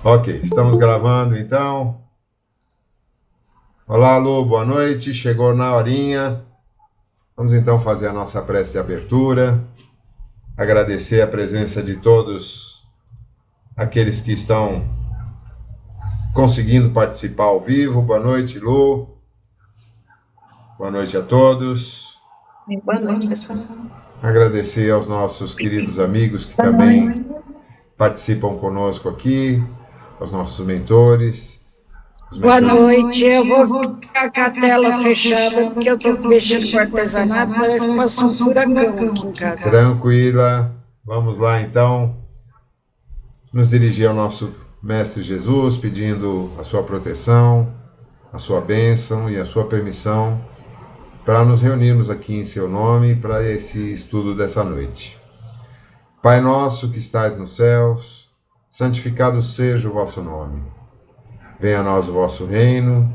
Ok, estamos gravando então. Olá, Lu, boa noite. Chegou na horinha. Vamos então fazer a nossa prece de abertura. Agradecer a presença de todos aqueles que estão conseguindo participar ao vivo. Boa noite, Lu. Boa noite a todos. Boa noite, pessoal. Agradecer aos nossos queridos amigos que Boa também noite. participam conosco aqui, aos nossos mentores. Boa noite, eu vou ficar com a tela fechada, porque eu estou mexendo com artesanato, parece que passou um furacão aqui em casa. Tranquila. Vamos lá então. Nos dirigir ao nosso Mestre Jesus, pedindo a sua proteção, a sua bênção e a sua permissão para nos reunirmos aqui em seu nome para esse estudo dessa noite. Pai nosso que estais nos céus, santificado seja o vosso nome. Venha a nós o vosso reino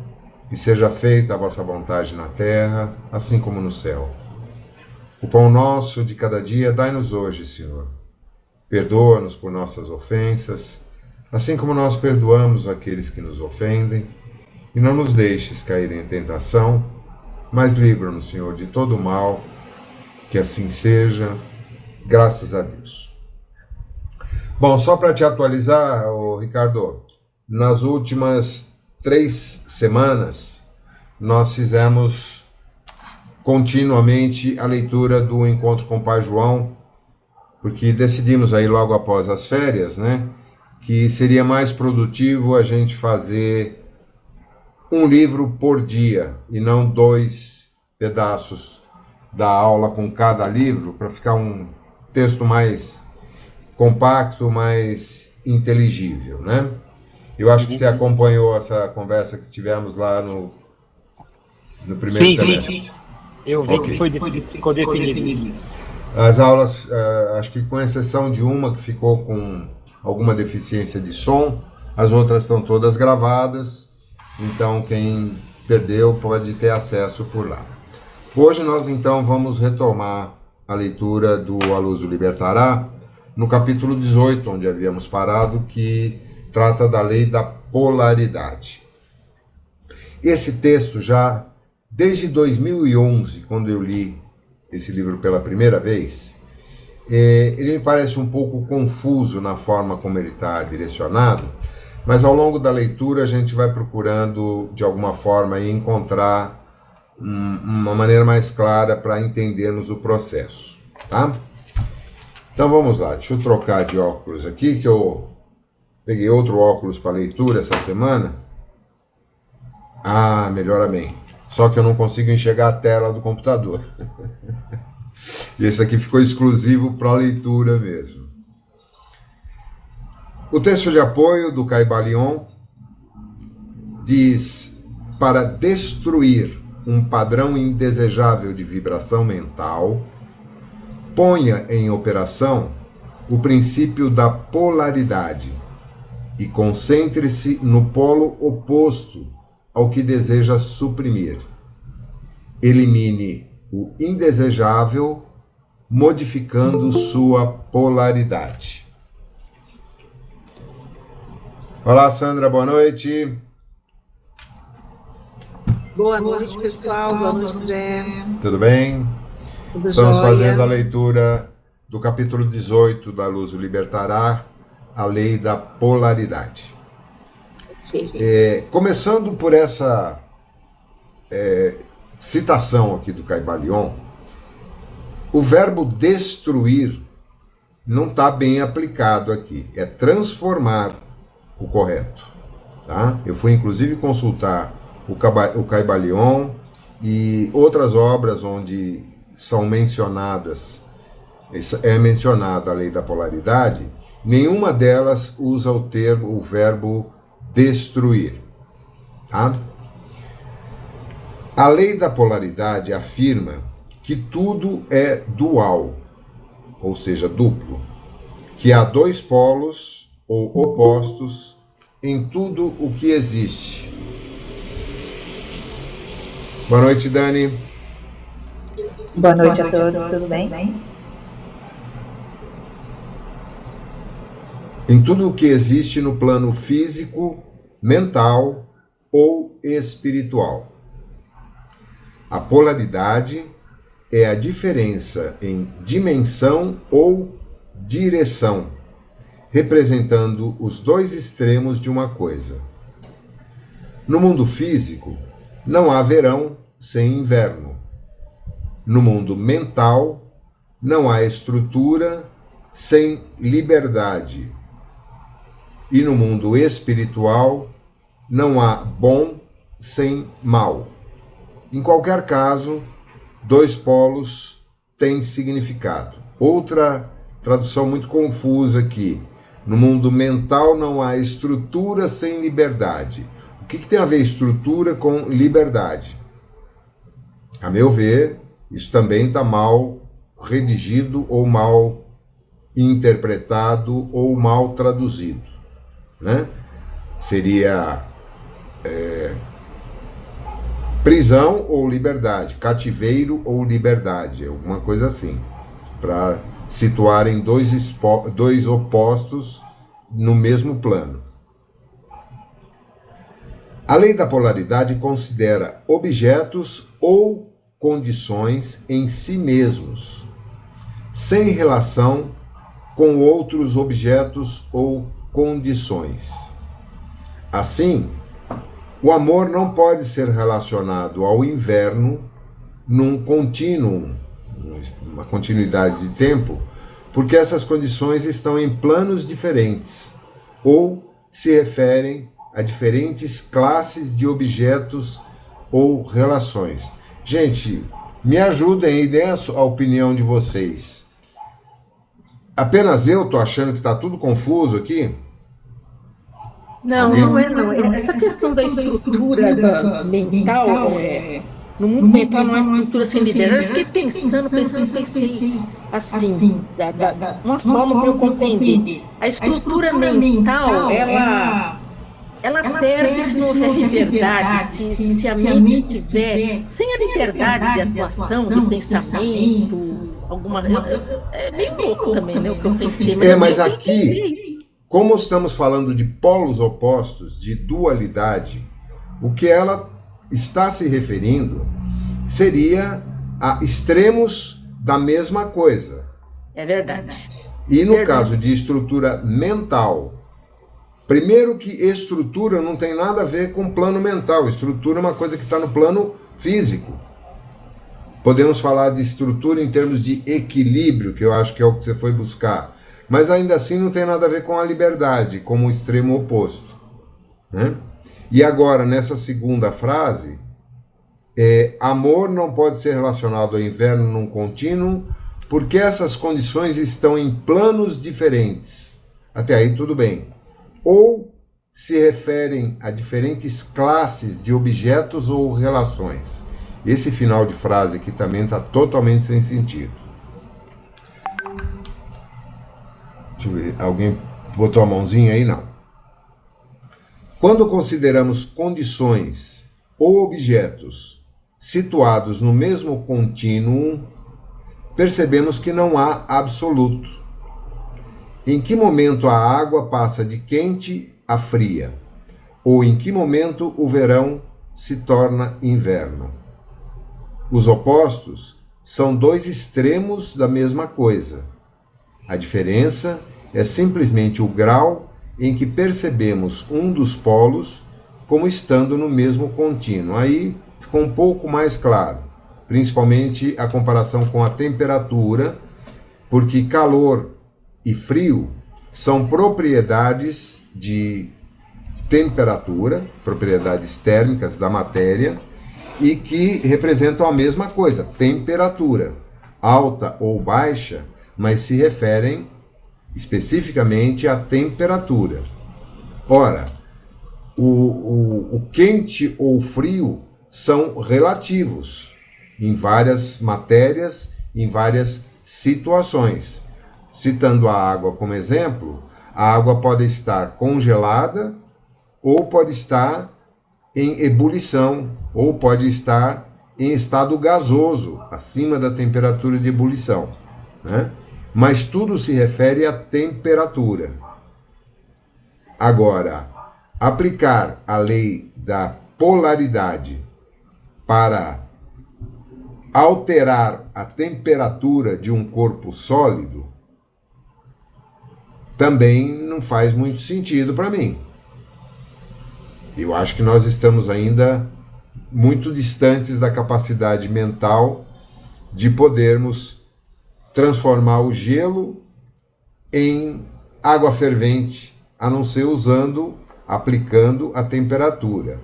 e seja feita a vossa vontade na terra, assim como no céu. O pão nosso de cada dia dai-nos hoje, Senhor. Perdoa-nos por nossas ofensas, assim como nós perdoamos aqueles que nos ofendem, e não nos deixes cair em tentação, mas livra-nos, Senhor, de todo o mal, que assim seja, graças a Deus. Bom, só para te atualizar, Ricardo, nas últimas 3 semanas, nós fizemos continuamente a leitura do Encontro com o Pai João, porque decidimos aí logo após as férias, né, que seria mais produtivo a gente fazer um livro por dia e não 2 pedaços da aula com cada livro, para ficar um texto mais compacto, mais inteligível, né? Eu acho que você acompanhou essa conversa que tivemos lá no primeiro semestre. Sim. Eu vi que ficou definido. As aulas, acho que com exceção de uma que ficou com alguma deficiência de som, as outras estão todas gravadas, então quem perdeu pode ter acesso por lá. Hoje nós então vamos retomar a leitura do A Luz o Libertará, no capítulo 18, onde havíamos parado, que trata da lei da polaridade. Esse texto já, desde 2011, quando eu li esse livro pela primeira vez, ele me parece um pouco confuso na forma como ele está direcionado, mas ao longo da leitura a gente vai procurando, de alguma forma, encontrar uma maneira mais clara para entendermos o processo, tá? Então vamos lá, deixa eu trocar de óculos aqui, que eu peguei outro óculos para leitura essa semana. Ah, melhor amém. Só que eu não consigo enxergar a tela do computador. E esse aqui ficou exclusivo para leitura mesmo. O texto de apoio do Caibalion diz: para destruir um padrão indesejável de vibração mental, ponha em operação o princípio da polaridade e concentre-se no polo oposto ao que deseja suprimir. Elimine o indesejável, modificando sua polaridade. Olá, Sandra, boa noite. Boa noite, pessoal. Boa noite, José. Tudo bem? Tudo Estamos jóia. fazendo a leitura do capítulo 18 da Luz o Libertará, a lei da polaridade. Começando por essa citação aqui do Caibalion, o verbo destruir não está bem aplicado aqui, é transformar o correto. Tá? Eu fui inclusive consultar o Caibalion e outras obras onde são mencionadas, é mencionada a lei da polaridade, nenhuma delas usa o verbo destruir. Tá? A lei da polaridade afirma que tudo é dual, ou seja, duplo, que há 2 polos ou opostos em tudo o que existe. Boa noite, Dani. Boa noite a todos, tudo bem? em tudo o que existe no plano físico, mental ou espiritual. A polaridade é a diferença em dimensão ou direção, representando os dois extremos de uma coisa. No mundo físico, não há verão sem inverno. No mundo mental, não há estrutura sem liberdade. E no mundo espiritual, não há bom sem mal. Em qualquer caso, dois polos têm significado. Outra tradução muito confusa aqui. No mundo mental não há estrutura sem liberdade. O que tem a ver estrutura com liberdade? A meu ver, isso também está mal redigido ou mal interpretado ou mal traduzido, né? Seria prisão ou liberdade, cativeiro ou liberdade, alguma coisa assim, para situarem dois opostos no mesmo plano. A lei da polaridade considera objetos ou condições em si mesmos, sem relação com outros objetos ou condições. Assim, o amor não pode ser relacionado ao inverno num contínuo, uma continuidade de tempo, porque essas condições estão em planos diferentes ou se referem a diferentes classes de objetos ou relações. Gente, me ajudem aí, deem a opinião de vocês. Apenas eu estou achando que está tudo confuso aqui? Não, não é não. Essa questão da estrutura mental, no mundo mental não há estrutura sem liberdade. Eu fiquei pensei assim, uma forma para eu compreender. A estrutura mental, ela perde se não houver liberdade, se a mente estiver sem a liberdade de atuação, de pensamento, alguma... É meio louco também, né, o que eu pensei. Mas aqui, como estamos falando de polos opostos, de dualidade, o que ela está se referindo seria a extremos da mesma coisa. É verdade. E no caso de estrutura mental, primeiro que estrutura não tem nada a ver com plano mental. Estrutura é uma coisa que está no plano físico. Podemos falar de estrutura em termos de equilíbrio, que eu acho que é o que você foi buscar. Mas ainda assim não tem nada a ver com a liberdade, como o extremo oposto, né? E agora, nessa segunda frase, amor não pode ser relacionado ao inverno num contínuo, porque essas condições estão em planos diferentes. Até aí tudo bem. Ou se referem a diferentes classes de objetos ou relações. Esse final de frase aqui também está totalmente sem sentido. Deixa eu ver, alguém botou a mãozinha aí? Não. Quando consideramos condições ou objetos situados no mesmo contínuo, percebemos que não há absoluto. Em que momento a água passa de quente a fria? Ou em que momento o verão se torna inverno? Os opostos são dois extremos da mesma coisa. A diferença é simplesmente o grau em que percebemos um dos polos como estando no mesmo contínuo. Aí ficou um pouco mais claro, principalmente a comparação com a temperatura, porque calor e frio são propriedades de temperatura, propriedades térmicas da matéria, e que representam a mesma coisa, temperatura, alta ou baixa, mas se referem especificamente à temperatura. Ora, o quente ou frio são relativos em várias matérias, em várias situações. Citando a água como exemplo, a água pode estar congelada ou pode estar em ebulição, ou pode estar em estado gasoso, acima da temperatura de ebulição, né? Mas tudo se refere à temperatura. Agora, aplicar a lei da polaridade para alterar a temperatura de um corpo sólido também não faz muito sentido para mim. Eu acho que nós estamos ainda muito distantes da capacidade mental de podermos transformar o gelo em água fervente, a não ser aplicando a temperatura,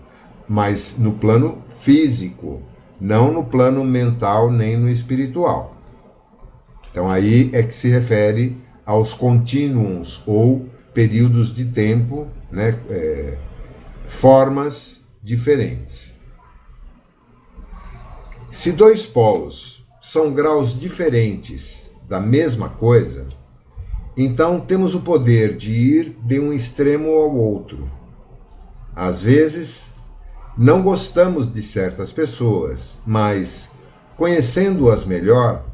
mas no plano físico, não no plano mental nem no espiritual. Então aí é que se refere aos contínuos ou períodos de tempo, né, formas diferentes. Se dois polos são graus diferentes da mesma coisa, então temos o poder de ir de um extremo ao outro. Às vezes, não gostamos de certas pessoas, mas, conhecendo-as melhor,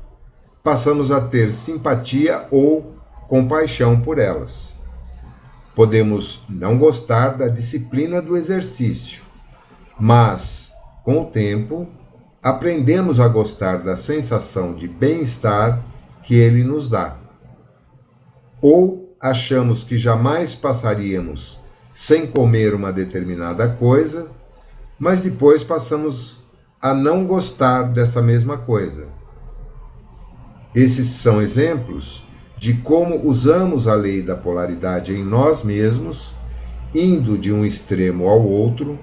passamos a ter simpatia ou compaixão por elas. Podemos não gostar da disciplina do exercício, mas, com o tempo, aprendemos a gostar da sensação de bem-estar que ele nos dá. Ou achamos que jamais passaríamos sem comer uma determinada coisa, mas depois passamos a não gostar dessa mesma coisa. Esses são exemplos de como usamos a lei da polaridade em nós mesmos, indo de um extremo ao outro,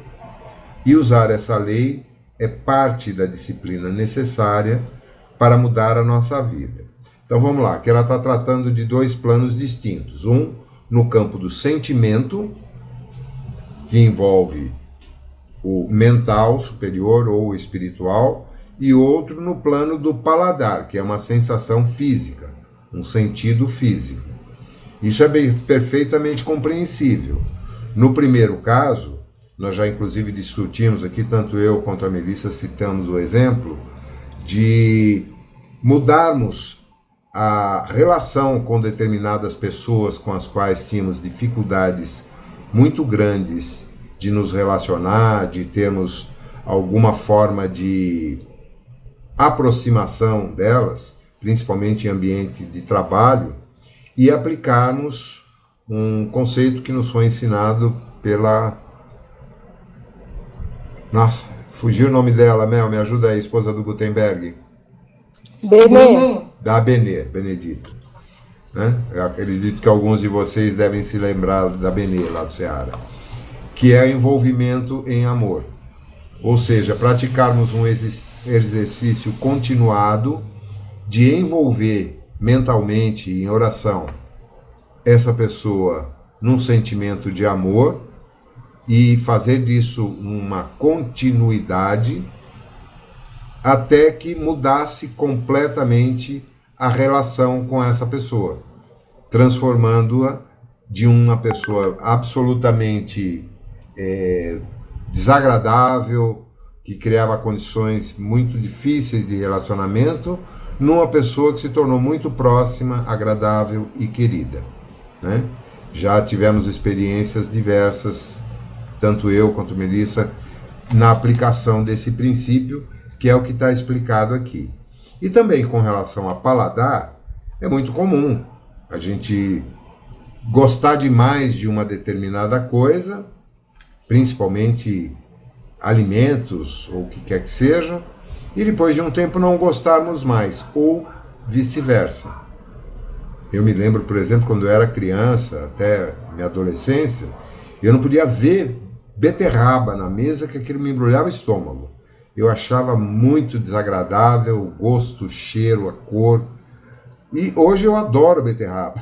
e usar essa lei é parte da disciplina necessária para mudar a nossa vida. Então vamos lá, que ela está tratando de dois planos distintos. Um no campo do sentimento, que envolve o mental superior ou espiritual, e outro no plano do paladar, que é uma sensação física, um sentido físico. Isso é perfeitamente compreensível. No primeiro caso, nós já inclusive discutimos aqui, tanto eu quanto a Melissa citamos o exemplo de mudarmos a relação com determinadas pessoas com as quais tínhamos dificuldades muito grandes de nos relacionar, de termos alguma forma de aproximação delas, principalmente em ambiente de trabalho, e aplicarmos um conceito que nos foi ensinado pela... Nossa, fugiu o nome dela, Mel, me ajuda aí, esposa do Gutenberg. Benê. Da Benê, Benedito. Né? Eu acredito que alguns de vocês devem se lembrar da Benê, lá do Ceará. Que é envolvimento em amor. Ou seja, praticarmos um exercício continuado de envolver mentalmente, em oração, essa pessoa num sentimento de amor e fazer disso uma continuidade até que mudasse completamente a relação com essa pessoa, transformando-a de uma pessoa absolutamente desagradável, que criava condições muito difíceis de relacionamento, numa pessoa que se tornou muito próxima, agradável e querida, né? Já tivemos experiências diversas, tanto eu quanto Melissa, na aplicação desse princípio, que é o que está explicado aqui. E também com relação a paladar, é muito comum a gente gostar demais de uma determinada coisa, principalmente alimentos ou o que quer que seja, e depois de um tempo não gostarmos mais, ou vice-versa. Eu me lembro, por exemplo, quando eu era criança, até minha adolescência, eu não podia ver beterraba na mesa, que aquilo me embrulhava o estômago. Eu achava muito desagradável o gosto, o cheiro, a cor. E hoje eu adoro beterraba.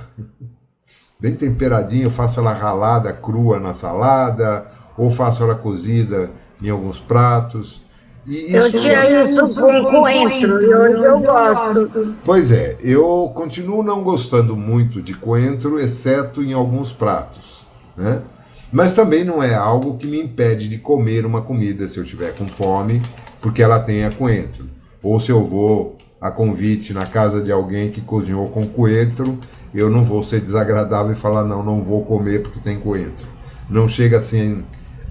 Bem temperadinha, eu faço ela ralada, crua na salada, ou faço ela cozida em alguns pratos. E Eu tinha isso com coentro, e hoje eu gosto. Pois é, eu continuo não gostando muito de coentro, exceto em alguns pratos, né? Mas também não é algo que me impede de comer uma comida se eu tiver com fome, porque ela tenha coentro. Ou se eu vou a convite na casa de alguém que cozinhou com coentro, eu não vou ser desagradável e falar, não vou comer porque tem coentro. Não chega assim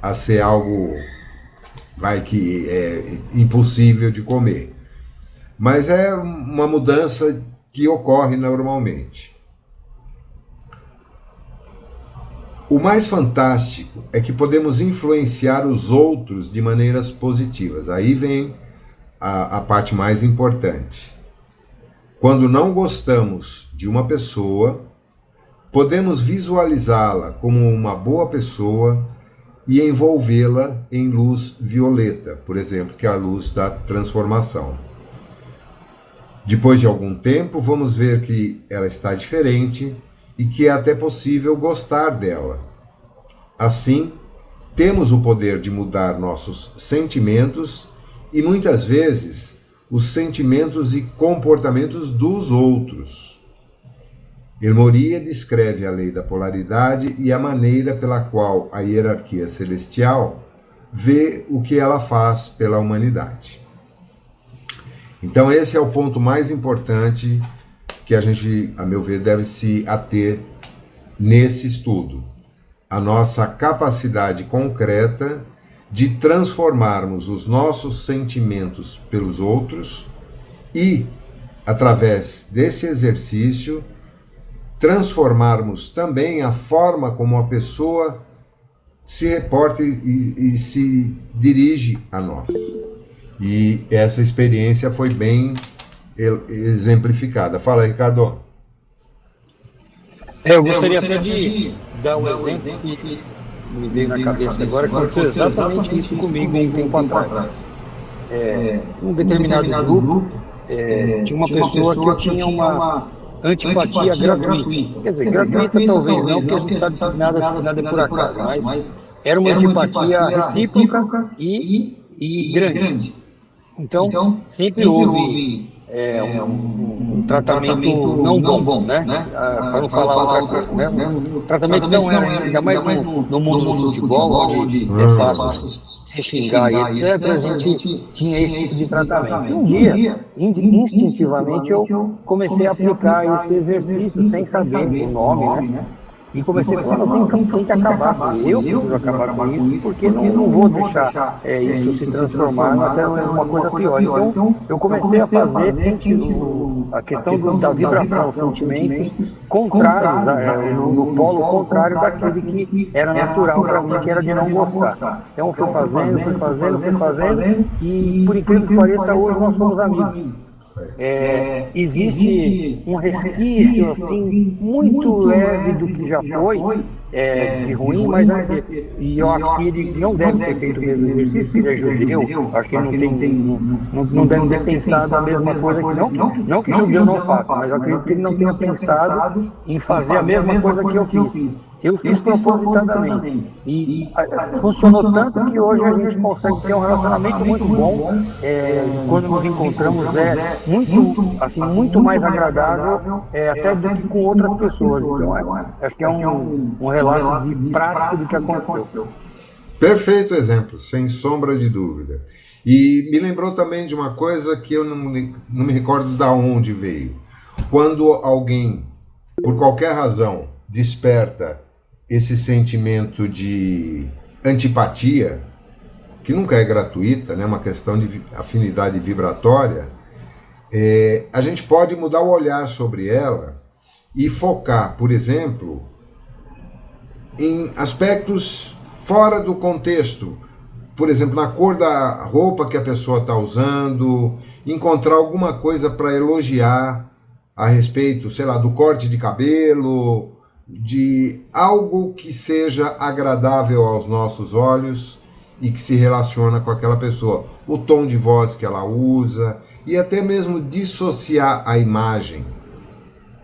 a ser algo que é impossível de comer. Mas é uma mudança que ocorre normalmente. O mais fantástico é que podemos influenciar os outros de maneiras positivas. Aí vem a parte mais importante. Quando não gostamos de uma pessoa, podemos visualizá-la como uma boa pessoa e envolvê-la em luz violeta, por exemplo, que é a luz da transformação. Depois de algum tempo, vamos ver que ela está diferente e que é até possível gostar dela. Assim, temos o poder de mudar nossos sentimentos e muitas vezes os sentimentos e comportamentos dos outros. Hermoria descreve a lei da polaridade e a maneira pela qual a hierarquia celestial vê o que ela faz pela humanidade. Então esse é o ponto mais importante que a gente, a meu ver, deve se ater nesse estudo. A nossa capacidade concreta de transformarmos os nossos sentimentos pelos outros e, através desse exercício, transformarmos também a forma como a pessoa se reporta e se dirige a nós. E essa experiência foi bem exemplificada. Fala, Ricardo. Eu gostaria até de dar um exemplo que me veio na cabeça agora, que aconteceu exatamente isso comigo um tempo atrás. Um determinado grupo, tinha uma pessoa que eu tinha uma antipatia gratuita. Quer dizer, gratuita talvez não, porque a gente sabe que nada é por acaso, mas era uma antipatia recíproca e grande. Então, sempre houve um tratamento não bom, né? Para não falar outra coisa, né? O tratamento não era, ainda mais no mundo do futebol, onde é fácil se xingar e etc., a gente tinha esse tipo de tratamento. E um dia, instintivamente, eu comecei a aplicar esse exercício sem saber o nome, né? E comecei a falar, tem que acabar com isso, eu preciso acabar com isso, porque não vou deixar isso se transformar até uma coisa pior. Então, eu comecei a fazer a questão da vibração, sentimentos contrários, no polo contrário daquele que era natural para mim, que era de não gostar. Então, fui fazendo, e por incrível que pareça, hoje nós somos amigos. Existe um resquício assim muito leve do que já foi de ruim, mas e eu acho que ele não deve ter feito o mesmo exercício, porque ele é judeu. Acho que ele não deve ter pensado a mesma coisa que não que judeu não faça, mas eu acredito que ele não tenha pensado em fazer a mesma coisa que eu fiz. Eu fiz propositadamente e funcionou tanto que hoje a gente consegue ter um relacionamento muito bom. Quando nos encontramos muito mais agradável até do que com outras pessoas. Então acho que é um relato de prático do que aconteceu. Perfeito exemplo, sem sombra de dúvida. E me lembrou também de uma coisa que eu não me recordo de onde veio. Quando alguém, por qualquer razão, desperta esse sentimento de antipatia, que nunca é gratuita, né? Uma questão de afinidade vibratória, a gente pode mudar o olhar sobre ela e focar, por exemplo, em aspectos fora do contexto. Por exemplo, na cor da roupa que a pessoa está usando, encontrar alguma coisa para elogiar a respeito, sei lá, do corte de cabelo, de algo que seja agradável aos nossos olhos e que se relaciona com aquela pessoa, o tom de voz que ela usa, e até mesmo dissociar a imagem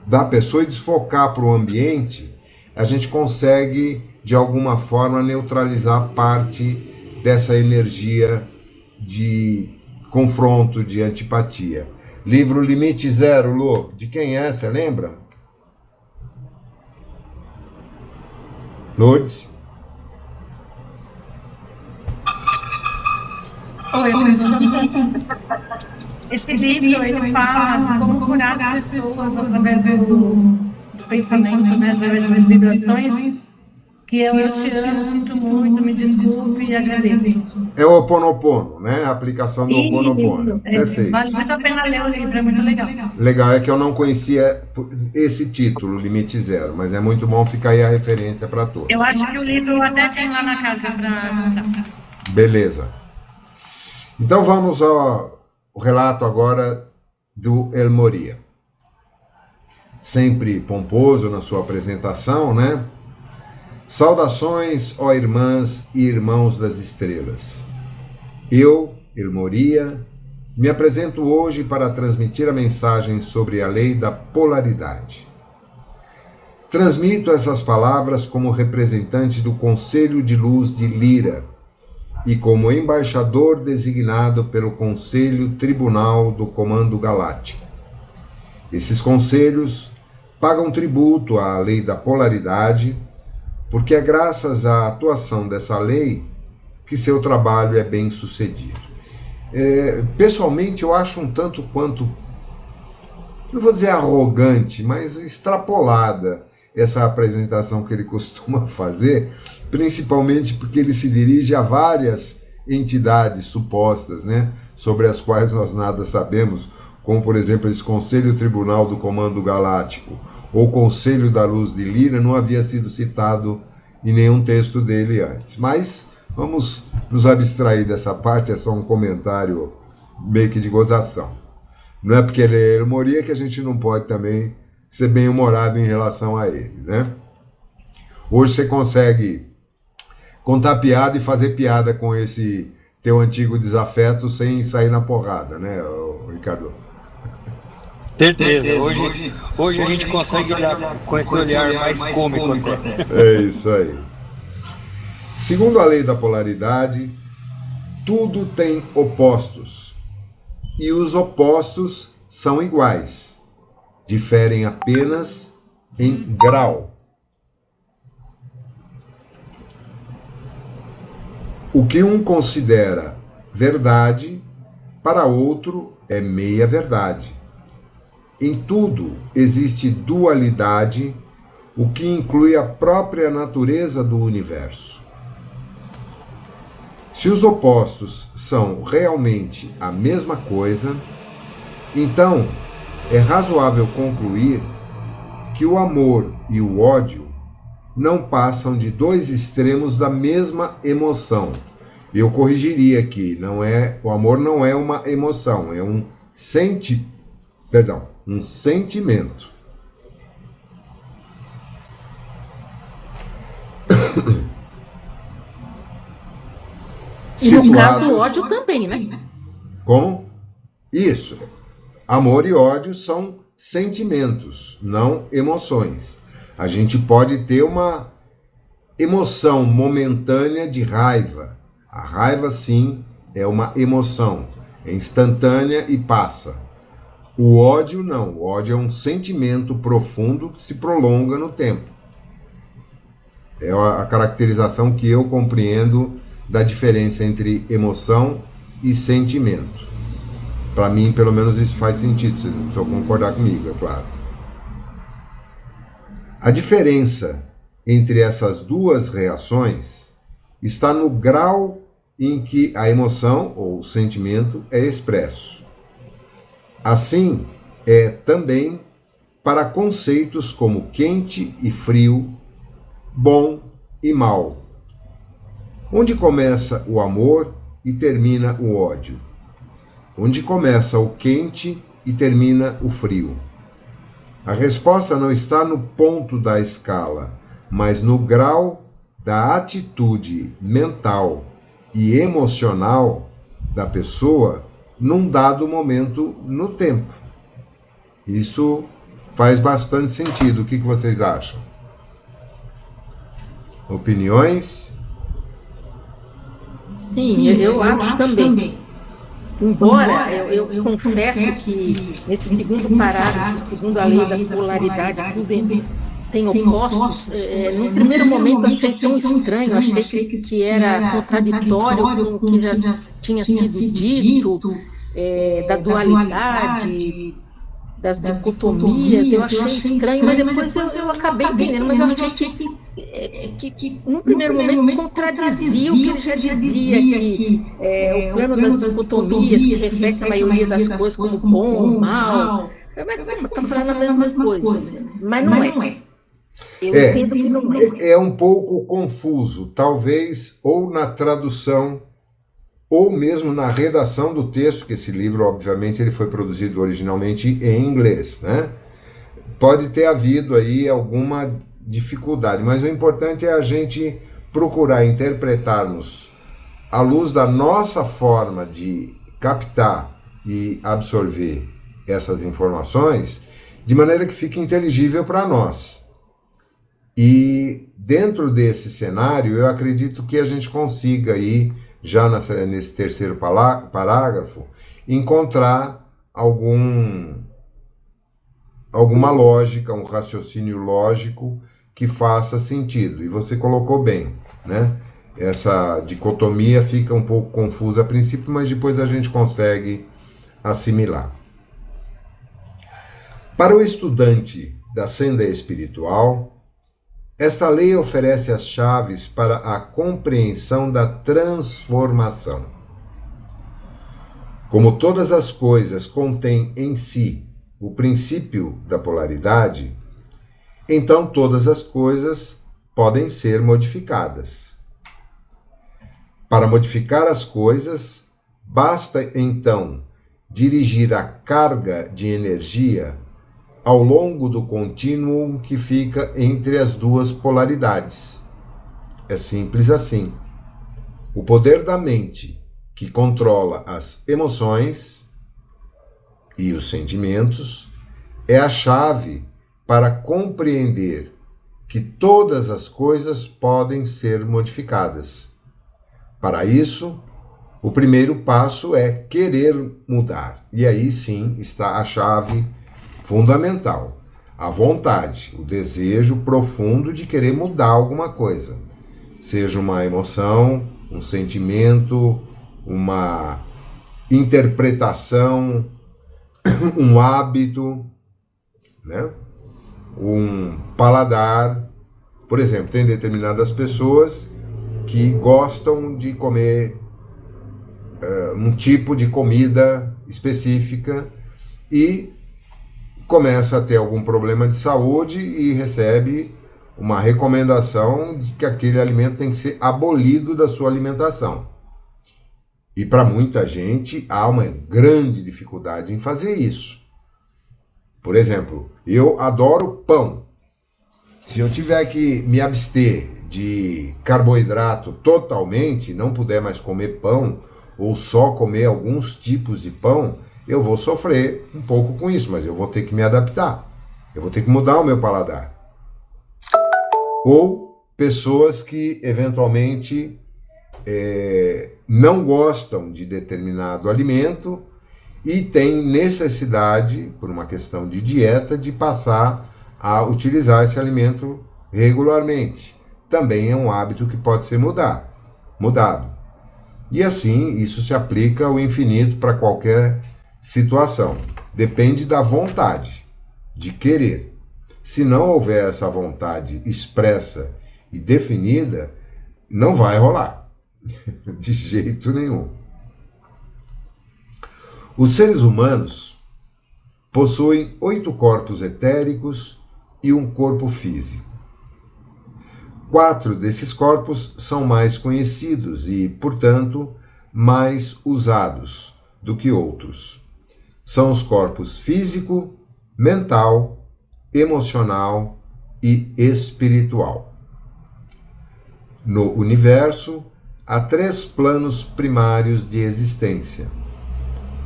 da pessoa e desfocar para o ambiente, a gente consegue de alguma forma neutralizar parte dessa energia de confronto, de antipatia. Livro Limite Zero, Lô, de quem é? Você lembra? Lourdes? Oi, Esse livro, ele fala de como curar as pessoas através do pensamento, né, através das vibrações, que eu te amo, sinto muito, me desculpe e agradeço. É o Ho Oponopono, né? A aplicação do Ho Oponopono. Perfeito. Vale muito a pena ler o livro, é muito legal. Legal, é que eu não conhecia esse título, Limite Zero, mas é muito bom ficar aí a referência para todos. Eu acho que o livro até tem lá na casa para... Beleza. Então vamos ao relato agora do El Moria. Sempre pomposo na sua apresentação, né? Saudações, ó irmãs e irmãos das estrelas. Eu, El Moria, me apresento hoje para transmitir a mensagem sobre a lei da polaridade. Transmito essas palavras como representante do Conselho de Luz de Lira e como embaixador designado pelo Conselho Tribunal do Comando Galáctico. Esses conselhos pagam tributo à lei da polaridade, porque é graças à atuação dessa lei que seu trabalho é bem sucedido. Pessoalmente, eu acho um tanto quanto, não vou dizer arrogante, mas extrapolada essa apresentação que ele costuma fazer, principalmente porque ele se dirige a várias entidades supostas, né, sobre as quais nós nada sabemos, como, por exemplo, esse Conselho Tribunal do Comando Galáctico ou Conselho da Luz de Lira, não havia sido citado em nenhum texto dele antes. Mas vamos nos abstrair dessa parte, é só um comentário meio que de gozação. Não é porque ele é El Moria que a gente não pode também ser bem-humorado em relação a ele, né? Hoje você consegue contar piada e fazer piada com esse teu antigo desafeto sem sair na porrada, né, Ricardo? Certeza. Hoje a gente consegue olhar com esse olhar mais cômico até. É isso aí. Segundo a lei da polaridade, tudo tem opostos. E os opostos são iguais. Diferem apenas em grau. O que um considera verdade, para outro é meia verdade. Em tudo existe dualidade, o que inclui a própria natureza do universo. Se os opostos são realmente a mesma coisa, então é razoável concluir que o amor e o ódio não passam de dois extremos da mesma emoção. Eu corrigiria aqui, o amor não é uma emoção, é um sentimento. E no caso do ódio também, né? Como? Isso. Amor e ódio são sentimentos, não emoções. A gente pode ter uma emoção momentânea de raiva. A raiva, sim, é uma emoção. É instantânea e passa. O ódio, não. O ódio é um sentimento profundo que se prolonga no tempo. É a caracterização que eu compreendo da diferença entre emoção e sentimento. Para mim, pelo menos, isso faz sentido, se não precisam concordar comigo, é claro. A diferença entre essas duas reações está no grau em que a emoção ou o sentimento é expresso. Assim, é também para conceitos como quente e frio, bom e mal. Onde começa o amor e termina o ódio? Onde começa o quente e termina o frio? A resposta não está no ponto da escala, mas no grau da atitude mental e emocional da pessoa num dado momento no tempo. Isso faz bastante sentido. O que vocês acham? Opiniões? Sim, eu acho também. Embora eu confesso que nesse segundo parágrafo, segundo a lei da polaridade, tudo tem opostos, no primeiro momento achei tão estranho, achei que era contraditório com o que já tinha sido dito, da dualidade, das dicotomias, eu achei estranho, mas depois eu acabei entendendo, mas eu achei que no primeiro momento contradizia o que ele já dizia, que o plano das dicotomias, que reflete a maioria das coisas como bom, mal, está falando a mesma coisa, mas não é. Eu entendo que não é. É um pouco confuso, talvez, ou na tradução, ou mesmo na redação do texto, porque esse livro, obviamente, ele foi produzido originalmente em inglês, né? Pode ter havido aí alguma dificuldade, mas o importante é a gente procurar interpretarmos à luz da nossa forma de captar e absorver essas informações, de maneira que fique inteligível para nós. E dentro desse cenário, eu acredito que a gente consiga aí, já nesse terceiro parágrafo, encontrar alguma lógica, um raciocínio lógico que faça sentido. E você colocou bem, né? Essa dicotomia fica um pouco confusa a princípio, mas depois a gente consegue assimilar. Para o estudante da senda espiritual, essa lei oferece as chaves para a compreensão da transformação. Como todas as coisas contêm em si o princípio da polaridade, então todas as coisas podem ser modificadas. Para modificar as coisas, basta então dirigir a carga de energia ao longo do contínuo que fica entre as duas polaridades. É simples assim. O poder da mente, que controla as emoções e os sentimentos, é a chave para compreender que todas as coisas podem ser modificadas. Para isso, o primeiro passo é querer mudar. E aí sim está a chave fundamental, a vontade, o desejo profundo de querer mudar alguma coisa, seja uma emoção, um sentimento, uma interpretação, um hábito, né? Um paladar. Por exemplo, tem determinadas pessoas que gostam de comer um tipo de comida específica e começa a ter algum problema de saúde e recebe uma recomendação de que aquele alimento tem que ser abolido da sua alimentação. E para muita gente há uma grande dificuldade em fazer isso. Por exemplo, eu adoro pão. Se eu tiver que me abster de carboidrato totalmente, não puder mais comer pão, ou só comer alguns tipos de pão, eu vou sofrer um pouco com isso, mas eu vou ter que me adaptar. Eu vou ter que mudar o meu paladar. Ou pessoas que, eventualmente, não gostam de determinado alimento e têm necessidade, por uma questão de dieta, de passar a utilizar esse alimento regularmente. Também é um hábito que pode ser mudado. E assim, isso se aplica ao infinito para qualquer situação. Depende da vontade, de querer. Se não houver essa vontade expressa e definida, não vai rolar. De jeito nenhum. Os seres humanos possuem 8 corpos etéricos e um corpo físico. 4 desses corpos são mais conhecidos e, portanto, mais usados do que outros. São os corpos físico, mental, emocional e espiritual. No universo, há 3 planos primários de existência.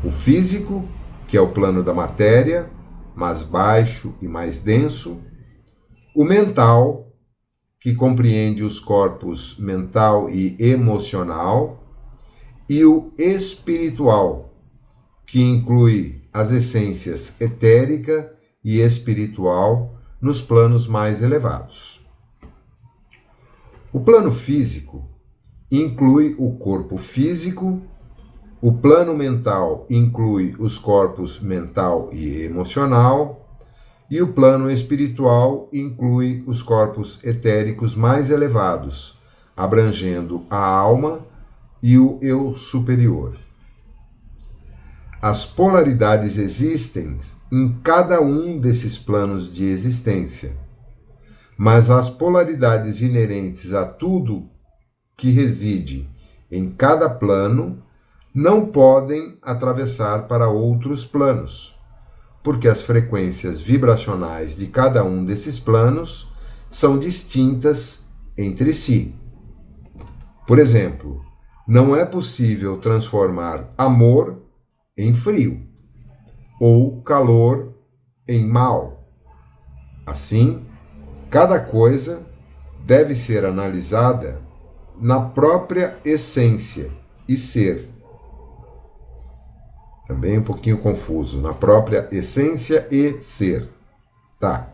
O físico, que é o plano da matéria, mais baixo e mais denso. O mental, que compreende os corpos mental e emocional. E o espiritual, que inclui as essências etérica e espiritual nos planos mais elevados. O plano físico inclui o corpo físico, O plano mental inclui os corpos mental e emocional, e o plano espiritual inclui os corpos etéricos mais elevados, abrangendo a alma e o eu superior. As polaridades existem em cada um desses planos de existência, mas as polaridades inerentes a tudo que reside em cada plano não podem atravessar para outros planos, porque as frequências vibracionais de cada um desses planos são distintas entre si. Por exemplo, não é possível transformar amor em frio ou calor em mal. Assim, cada coisa deve ser analisada na própria essência e ser. Também um pouquinho confuso, na própria essência e ser. Tá.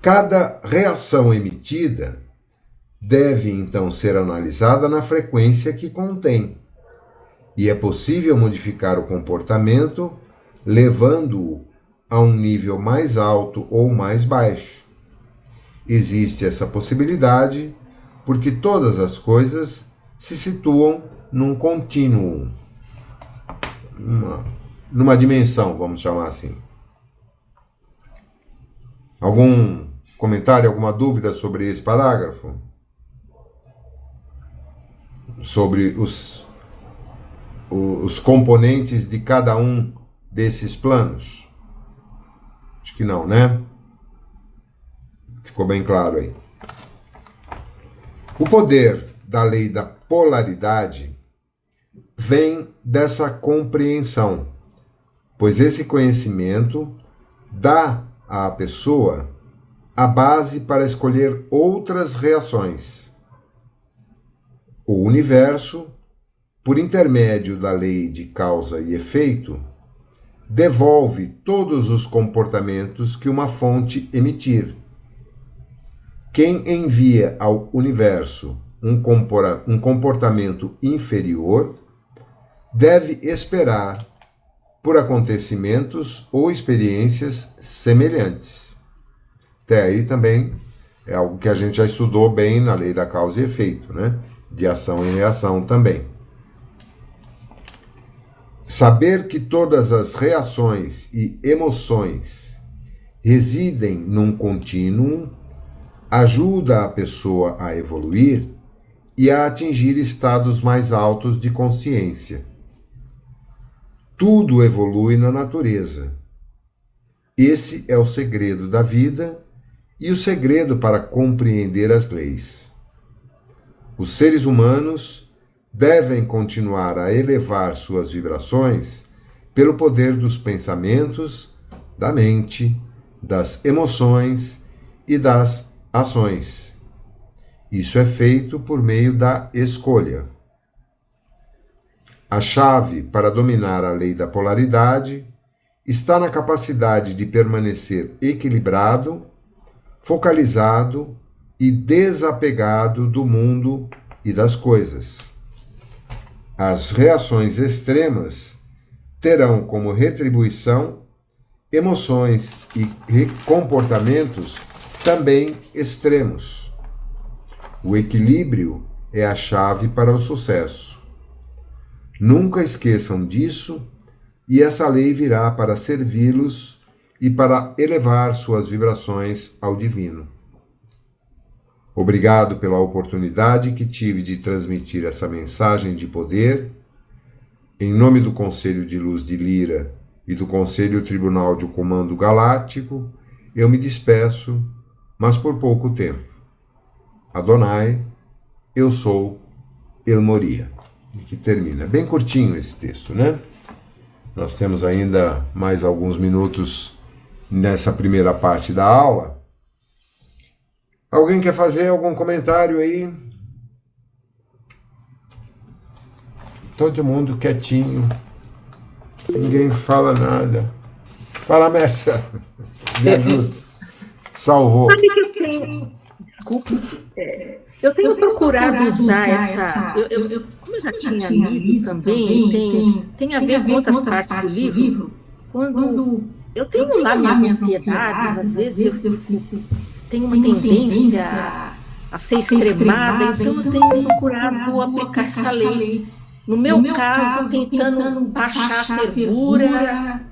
Cada reação emitida deve então ser analisada na frequência que contém. E é possível modificar o comportamento levando-o a um nível mais alto ou mais baixo. Existe essa possibilidade porque todas as coisas se situam num contínuo, numa dimensão, vamos chamar assim. Algum comentário, alguma dúvida sobre esse parágrafo? Sobre os componentes de cada um desses planos? Acho que não, né? Ficou bem claro aí. O poder da lei da polaridade vem dessa compreensão, pois esse conhecimento dá à pessoa a base para escolher outras reações. O universo, por intermédio da lei de causa e efeito, devolve todos os comportamentos que uma fonte emitir. Quem envia ao universo um comportamento inferior deve esperar por acontecimentos ou experiências semelhantes. Até aí também é algo que a gente já estudou bem na lei da causa e efeito, né? De ação e reação também. Saber que todas as reações e emoções residem num contínuo ajuda a pessoa a evoluir e a atingir estados mais altos de consciência. Tudo evolui na natureza. Esse é o segredo da vida e o segredo para compreender as leis. Os seres humanos devem continuar a elevar suas vibrações pelo poder dos pensamentos, da mente, das emoções e das ações. Isso é feito por meio da escolha. A chave para dominar a lei da polaridade está na capacidade de permanecer equilibrado, focalizado e desapegado do mundo e das coisas. As reações extremas terão como retribuição emoções e comportamentos também extremos. O equilíbrio é a chave para o sucesso. Nunca esqueçam disso, e essa lei virá para servi-los e para elevar suas vibrações ao divino. Obrigado pela oportunidade que tive de transmitir essa mensagem de poder. Em nome do Conselho de Luz de Lira e do Conselho Tribunal de Comando Galáctico, eu me despeço, mas por pouco tempo. Adonai, eu sou El Moria. E que termina. Bem curtinho esse texto, né? Nós temos ainda mais alguns minutos nessa primeira parte da aula. Alguém quer fazer algum comentário aí? Todo mundo quietinho. Ninguém fala nada. Fala, Mércia. Me ajuda. Salvou. Desculpe. Eu tenho procurado usar essa. Como eu já tinha lido também, tem a ver com outras partes do livro. Quando eu tenho lá minhas ansiedades, às vezes eu tenho uma tendência a ser extremada, então eu tenho procurado aplicar essa lei. No meu caso, tentando baixar a fervura,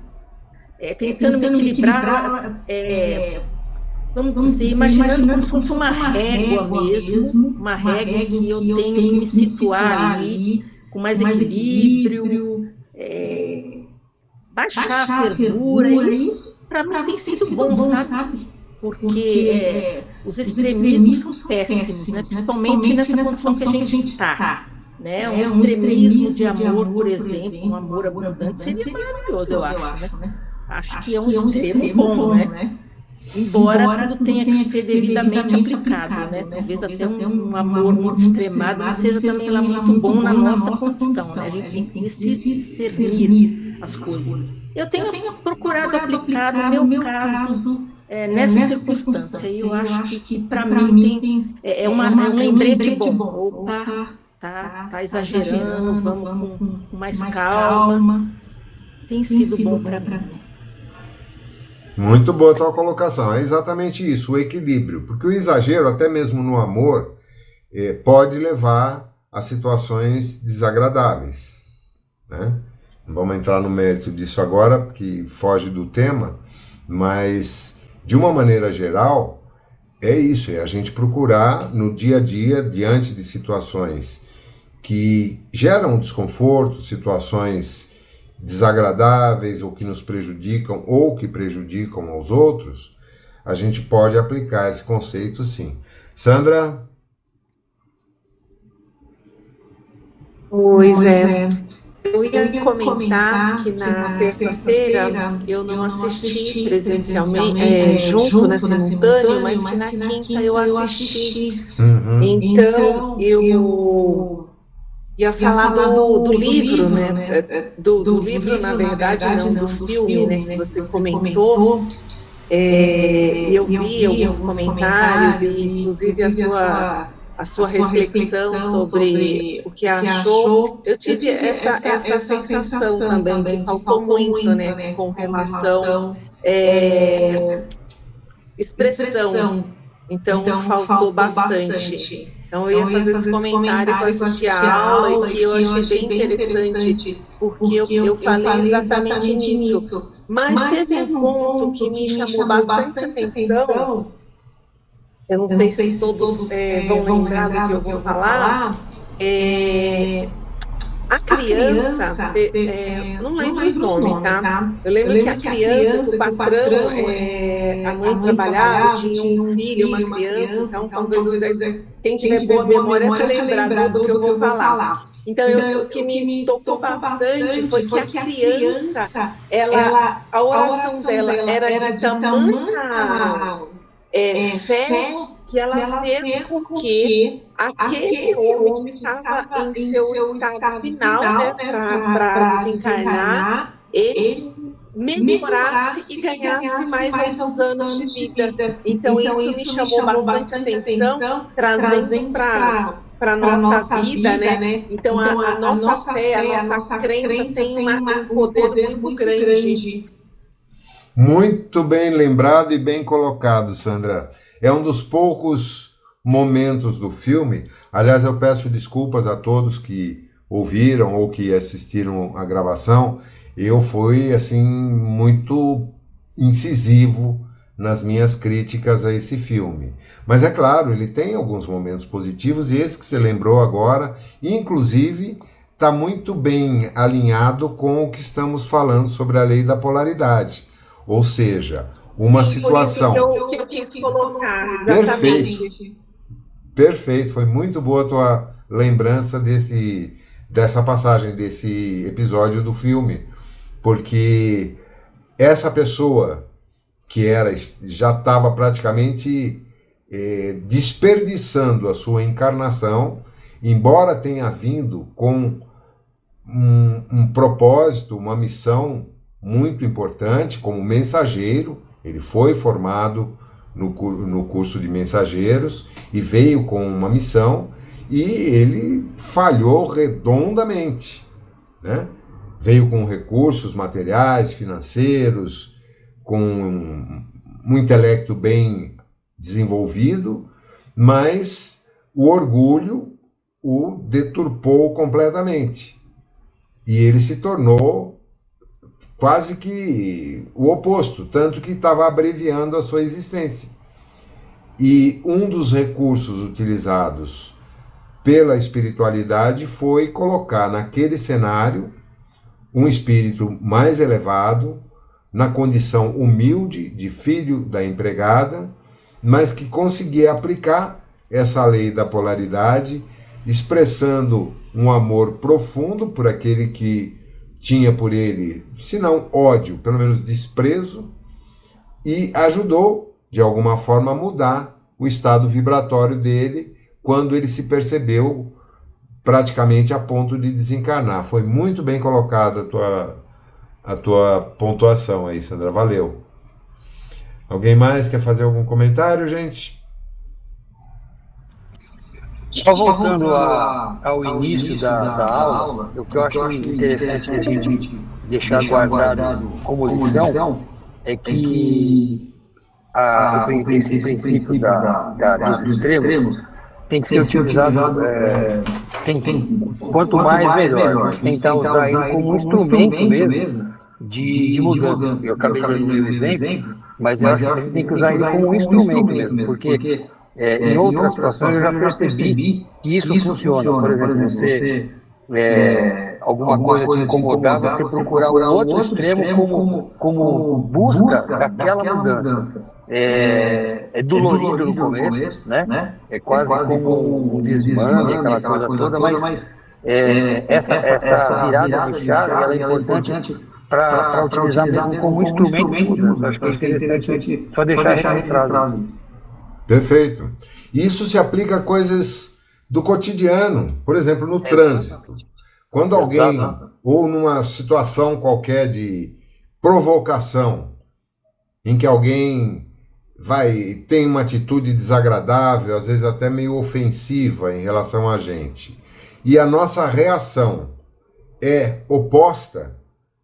tentando me equilibrar. Vamos dizer, imaginando como se fosse uma régua mesmo, uma régua que eu tenho que me situar ali, com mais equilíbrio, baixar a fervura. Isso, para mim, tem sido bom, sabe? Porque os extremismos são péssimos, né? Principalmente nessa condição que a gente está. Né? Um extremismo de amor, por exemplo, um amor abundante, seria maravilhoso, eu acho. Né? Acho que é um extremo bom, né? Embora tudo tenha que ser devidamente aplicado, né? Talvez até um amor muito extremado não seja também lá muito bom na nossa condição, né? A gente tem que discernir as coisas. Eu tenho procurado aplicar, no meu caso, nessa circunstância, e eu acho que para mim é um lembrete bom. Opa, tá exagerando, vamos com mais calma. Tem sido bom para mim. Muito boa a tua colocação, é exatamente isso, o equilíbrio, porque o exagero, até mesmo no amor, pode levar a situações desagradáveis, né? Não vamos entrar no mérito disso agora, que foge do tema, mas de uma maneira geral, é isso, é a gente procurar no dia a dia, diante de situações que geram desconforto, situações desagradáveis ou que nos prejudicam ou que prejudicam aos outros, a gente pode aplicar esse conceito sim. Sandra? Oi, Zé. Eu ia comentar que na terça-feira eu não assisti presencialmente, junto, né, simultâneo, mas que na quinta eu assisti. Então, eu ia falar do livro, né? Do livro, na verdade, não do filme, né? Que você comentou. Eu vi alguns comentários e, inclusive, a sua reflexão sobre o que achou. Eu tive essa sensação também, que faltou muito, né? Com relação expressão. Então, faltou bastante. Então, eu ia fazer esse comentário que eu assisti a aula e que eu achei bem interessante, porque eu falei exatamente nisso. Mas teve um ponto que me chamou bastante atenção, eu não sei se todos vão lembrar do que eu vou falar, a criança, não lembro o nome, tá? Eu lembro que a criança, que o patrão, a mãe trabalhava, tinha um filho, uma criança, então talvez quem tiver boa memória vai lembrar do que eu vou falar. Então, o que me tocou bastante foi que a criança, a oração dela era de tamanha fé que ela fez com que aquele homem que estava em seu estado final, né, para desencarnar, ele melhorasse e ganhasse mais alguns anos de vida. Então, isso me chamou bastante atenção, trazendo para a nossa vida, né? Então, a nossa fé, a nossa crença tem um poder muito grande. Muito bem lembrado e bem colocado, Sandra. É um dos poucos momentos do filme. Aliás, eu peço desculpas a todos que ouviram ou que assistiram a gravação. Eu fui, assim, muito incisivo nas minhas críticas a esse filme. Mas é claro, ele tem alguns momentos positivos e esse que você lembrou agora, inclusive, está muito bem alinhado com o que estamos falando sobre a lei da polaridade. Ou seja, uma situação... Que eu quis colocar, exatamente. Perfeito, foi muito boa a tua lembrança dessa passagem, desse episódio do filme, porque essa pessoa que já estava praticamente desperdiçando a sua encarnação, embora tenha vindo com um propósito, uma missão muito importante como mensageiro, ele foi formado no curso de mensageiros e veio com uma missão e ele falhou redondamente, né? Veio com recursos materiais, financeiros, com um intelecto bem desenvolvido, mas o orgulho o deturpou completamente. E ele se tornou quase que o oposto, tanto que estava abreviando a sua existência. E um dos recursos utilizados pela espiritualidade foi colocar naquele cenário um espírito mais elevado, na condição humilde de filho da empregada, mas que conseguia aplicar essa lei da polaridade, expressando um amor profundo por aquele que tinha por ele, se não ódio, pelo menos desprezo, e ajudou, de alguma forma, a mudar o estado vibratório dele quando ele se percebeu praticamente a ponto de desencarnar. Foi muito bem colocada a tua pontuação aí, Sandra. Valeu. Alguém mais quer fazer algum comentário, gente? Só voltando ao início da aula, o que eu acho interessante que a gente deixar guardado como lição é que esse princípio dos extremos tem que ser utilizado, quanto mais melhor, tentar usar ele como um instrumento mesmo de mudança. Eu acabei dando um exemplo, mas eu acho que a gente tem que usar ele como um instrumento mesmo, porque em outras situações eu já percebi que isso funciona. Por exemplo, você alguma coisa te incomodar, você procurar um outro extremo como busca daquela mudança. É dolorido no começo, né? É quase como um desmame, aquela coisa toda, mas essa virada de chave ela é importante para utilizar mesmo como um instrumento de mudança. Acho que é interessante só deixar registrado. Perfeito. Isso se aplica a coisas do cotidiano, por exemplo, no trânsito. Quando alguém, ou numa situação qualquer de provocação, em que alguém tem uma atitude desagradável, às vezes até meio ofensiva em relação a gente, e a nossa reação é oposta,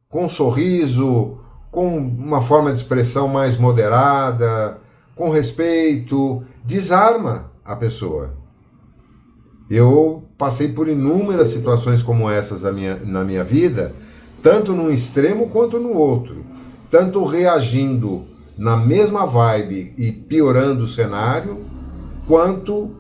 com um sorriso, com uma forma de expressão mais moderada, com respeito, desarma a pessoa. Eu passei por inúmeras situações como essas na minha vida, tanto num extremo quanto no outro, tanto reagindo na mesma vibe e piorando o cenário, quanto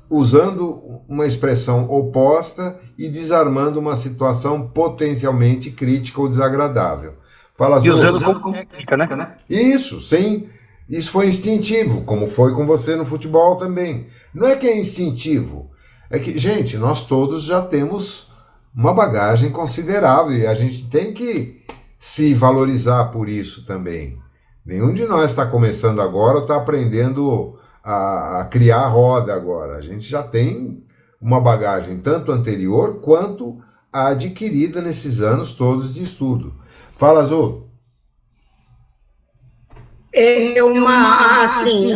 usando uma expressão oposta e desarmando uma situação potencialmente crítica ou desagradável. Fala, e usando como técnica, né? Isso, sim. Isso foi instintivo, como foi com você no futebol também. Não é que é instintivo, é que, gente, nós todos já temos uma bagagem considerável e a gente tem que se valorizar por isso também. Nenhum de nós está começando agora ou está aprendendo a criar a roda agora. A gente já tem uma bagagem tanto anterior quanto a adquirida nesses anos todos de estudo. Fala, Azul.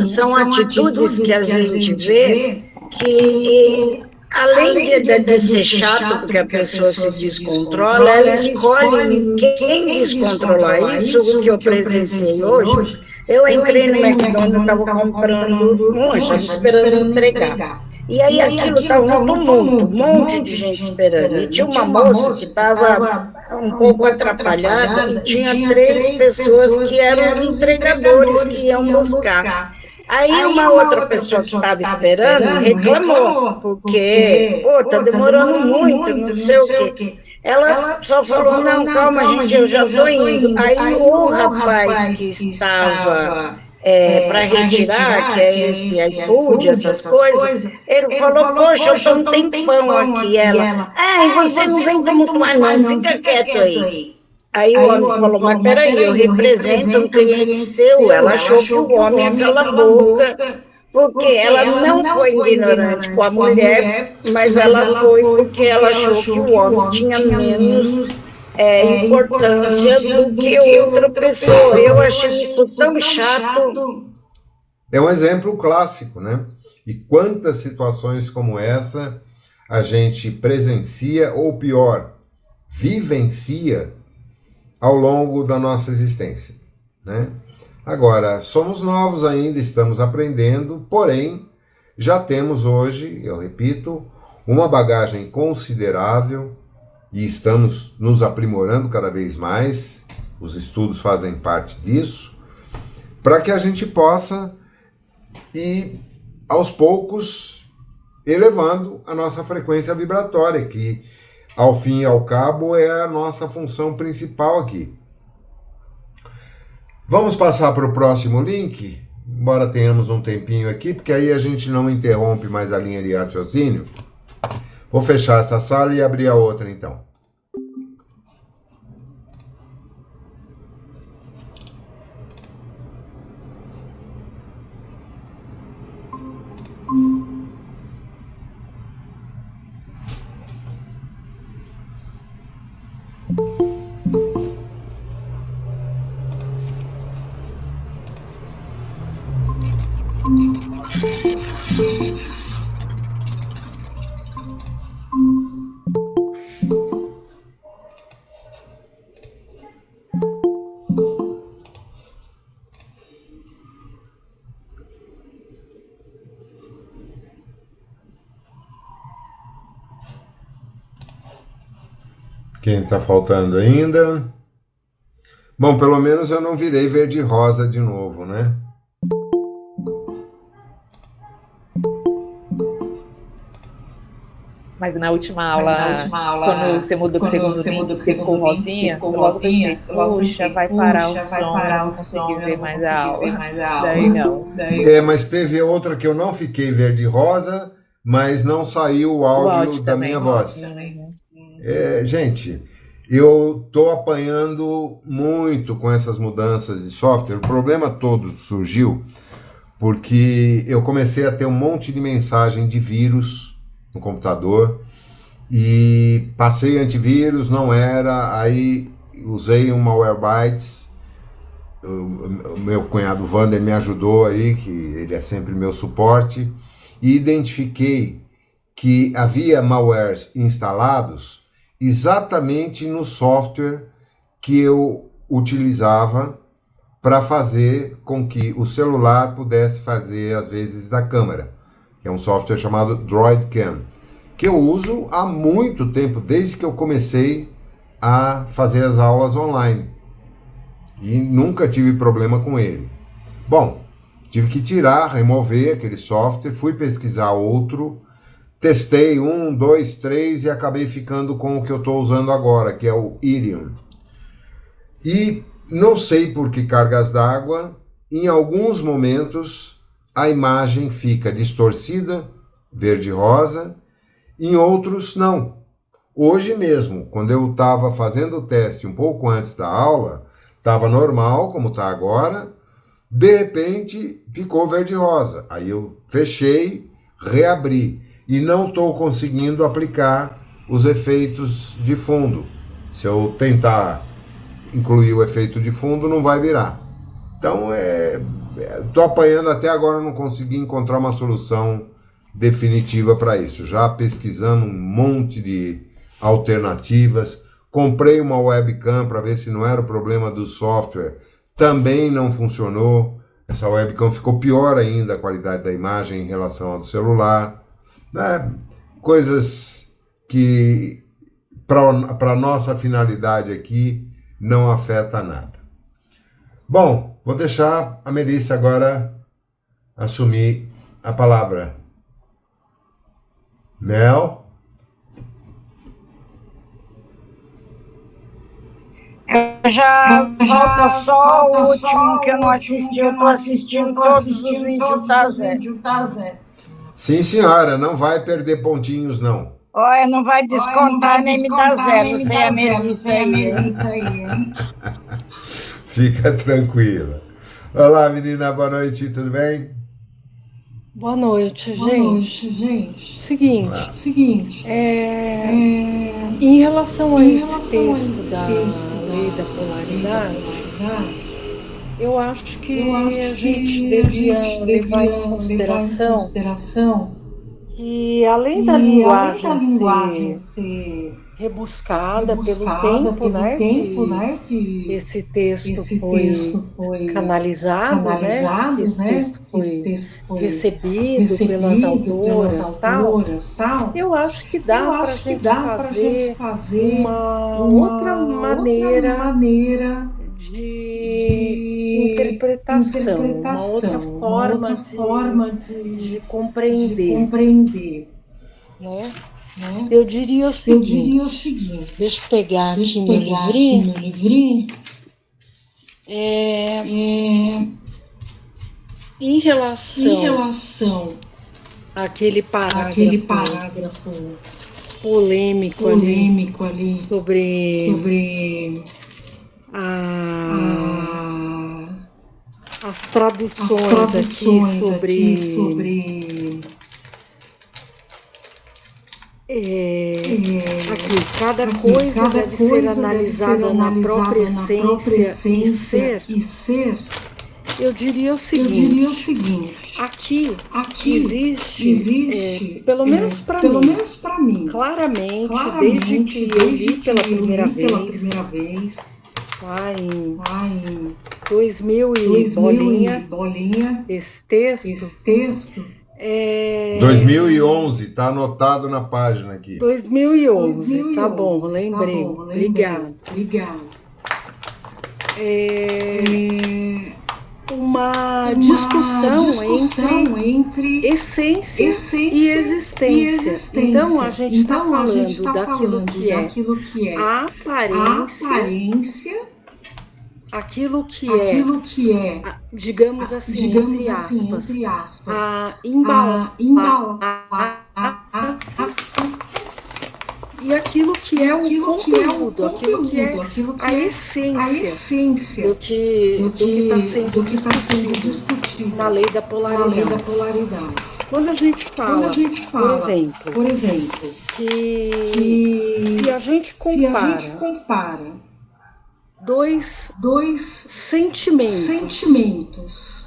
São atitudes que a gente vê que, além de ser chato, porque a pessoa se descontrola, ela escolhe quem descontrolar. Isso que eu presenciei hoje. Eu entrei no McDonald's, estava comprando estava esperando entregar. E aí aquilo estava um tumulto, um monte de gente esperando. E tinha uma moça que estava um pouco atrapalhada e tinha 3 pessoas que eram os entregadores que iam buscar. Aí uma outra pessoa que estava esperando reclamou, porque, está demorando muito, não sei o quê. Ela só falou, não, calma gente, eu já estou indo. Aí o rapaz que estava para retirar, que é esse iFood, essas coisas, ele falou, poxa, eu estou um tempão aqui. Ela, e você não vem tumultuar não, fica quieto aí. Aí o homem falou, mas peraí, eu represento um cliente seu. Ela achou que o homem ia calar a boca, porque ela não foi ignorante com a mulher, mas ela foi porque ela achou que o homem tinha menos importância do que outra pessoa. Eu achei isso tão chato. é um exemplo clássico, né? E quantas situações como essa a gente presencia, ou pior, vivencia ao longo da nossa existência, né? Agora, somos novos ainda, estamos aprendendo, porém, já temos hoje, eu repito, uma bagagem considerável e estamos nos aprimorando cada vez mais, os estudos fazem parte disso, para que a gente possa ir, aos poucos, elevando a nossa frequência vibratória, que, ao fim e ao cabo, é a nossa função principal aqui. Vamos passar para o próximo link, embora tenhamos um tempinho aqui, porque aí a gente não interrompe mais a linha de raciocínio. Vou fechar essa sala e abrir a outra, então. Quem está faltando ainda? Bom, pelo menos eu não virei verde e rosa de novo, né? Mas na última aula, quando você mudou para o segundo link, ficou rosinha, eu logo pensei, puxa, vai parar o som, não vou conseguir ver mais a aula. Daí não. Mas teve outra que eu não fiquei verde e rosa, mas não saiu o áudio da minha voz. Gente, eu estou apanhando muito com essas mudanças de software. O problema todo surgiu porque eu comecei a ter um monte de mensagem de vírus no computador e passei antivírus, não era, aí usei um Malwarebytes. O meu cunhado Vander me ajudou aí, que ele é sempre meu suporte, e identifiquei que havia malwares instalados exatamente no software que eu utilizava para fazer com que o celular pudesse fazer, às vezes, da câmera, que é um software chamado DroidCam, que eu uso há muito tempo, desde que eu comecei a fazer as aulas online, e nunca tive problema com ele. Bom, tive que tirar, remover aquele software, fui pesquisar outro, testei 1, 2, 3 e acabei ficando com o que eu estou usando agora, que é o Irium. E não sei por que cargas d'água, em alguns momentos a imagem fica distorcida, verde e rosa, em outros não. Hoje mesmo, quando eu estava fazendo o teste um pouco antes da aula, estava normal, como está agora, de repente ficou verde e rosa. Aí eu fechei, reabri. E não estou conseguindo aplicar os efeitos de fundo. Se eu tentar incluir o efeito de fundo, não vai virar. Então, estou apanhando até agora, não consegui encontrar uma solução definitiva para isso. Já pesquisamos um monte de alternativas, comprei uma webcam para ver se não era o problema do software, também não funcionou. Essa webcam ficou pior ainda a qualidade da imagem em relação ao do celular. Coisas que para a nossa finalidade aqui não afeta nada. Bom, vou deixar a Melissa agora assumir a palavra. Mel? Falta só o último que eu não assisti, eu estou assistindo todos os vídeos, tá, Zé? Sim, senhora, não vai perder pontinhos, não. Olha, não vai descontar nem me dar zero, sem a Melissa aí. Fica tranquila. Olá, menina, boa noite, tudo bem? Boa noite, gente. Seguinte, em relação a esse texto da lei da polaridade, Eu acho que a gente devia levar em consideração que, além da linguagem ser rebuscada pelo tempo, né, que esse texto foi canalizado, né, que esse texto foi recebido pelas autoras, tal, eu acho que dá para a gente fazer uma outra maneira de interpretação, uma outra forma de compreender, né? Eu diria o seguinte, deixa eu pegar aqui meu livrinho. Em relação àquele parágrafo polêmico ali sobre as traduções aqui sobre aqui, cada coisa deve ser analisada na própria essência e ser. Eu diria o seguinte, aqui existe, pelo menos para mim, claramente, desde que eu li pela primeira vez, lá em 2000 e bolinha, esse texto. 2011, está anotado na página aqui. 2011, tá bom, lembrei. Obrigado. Uma discussão entre essência e existência. Então, a gente está falando daquilo que é a aparência, aquilo que é, digamos assim, entre aspas, a embalagem, e aquilo que é o conteúdo, aquilo que é a essência do que está sendo discutido na lei da polaridade. Quando a gente fala, por exemplo, que se a gente compara dois sentimentos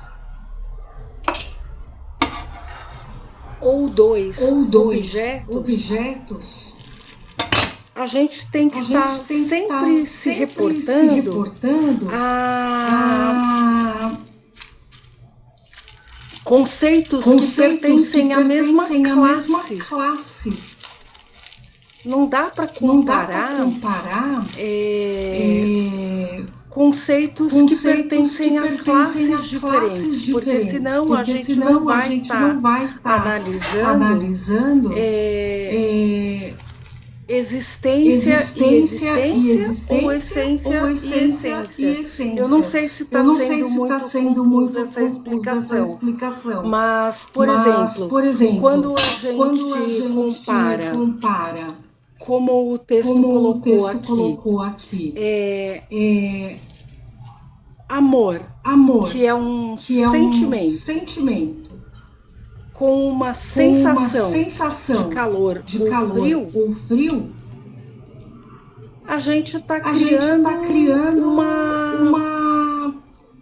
ou dois objetos, a gente tem que estar sempre se reportando a conceitos que pertencem à mesma classe. Não dá para comparar conceitos que pertencem a classes diferentes, porque senão a gente não vai estar analisando existência e existência, ou essência e essência. Eu não sei se está sendo muito confusa essa explicação, mas, por exemplo, quando a gente compara, como o texto colocou aqui, amor, que é um sentimento, com uma sensação de calor ou frio, a gente está criando uma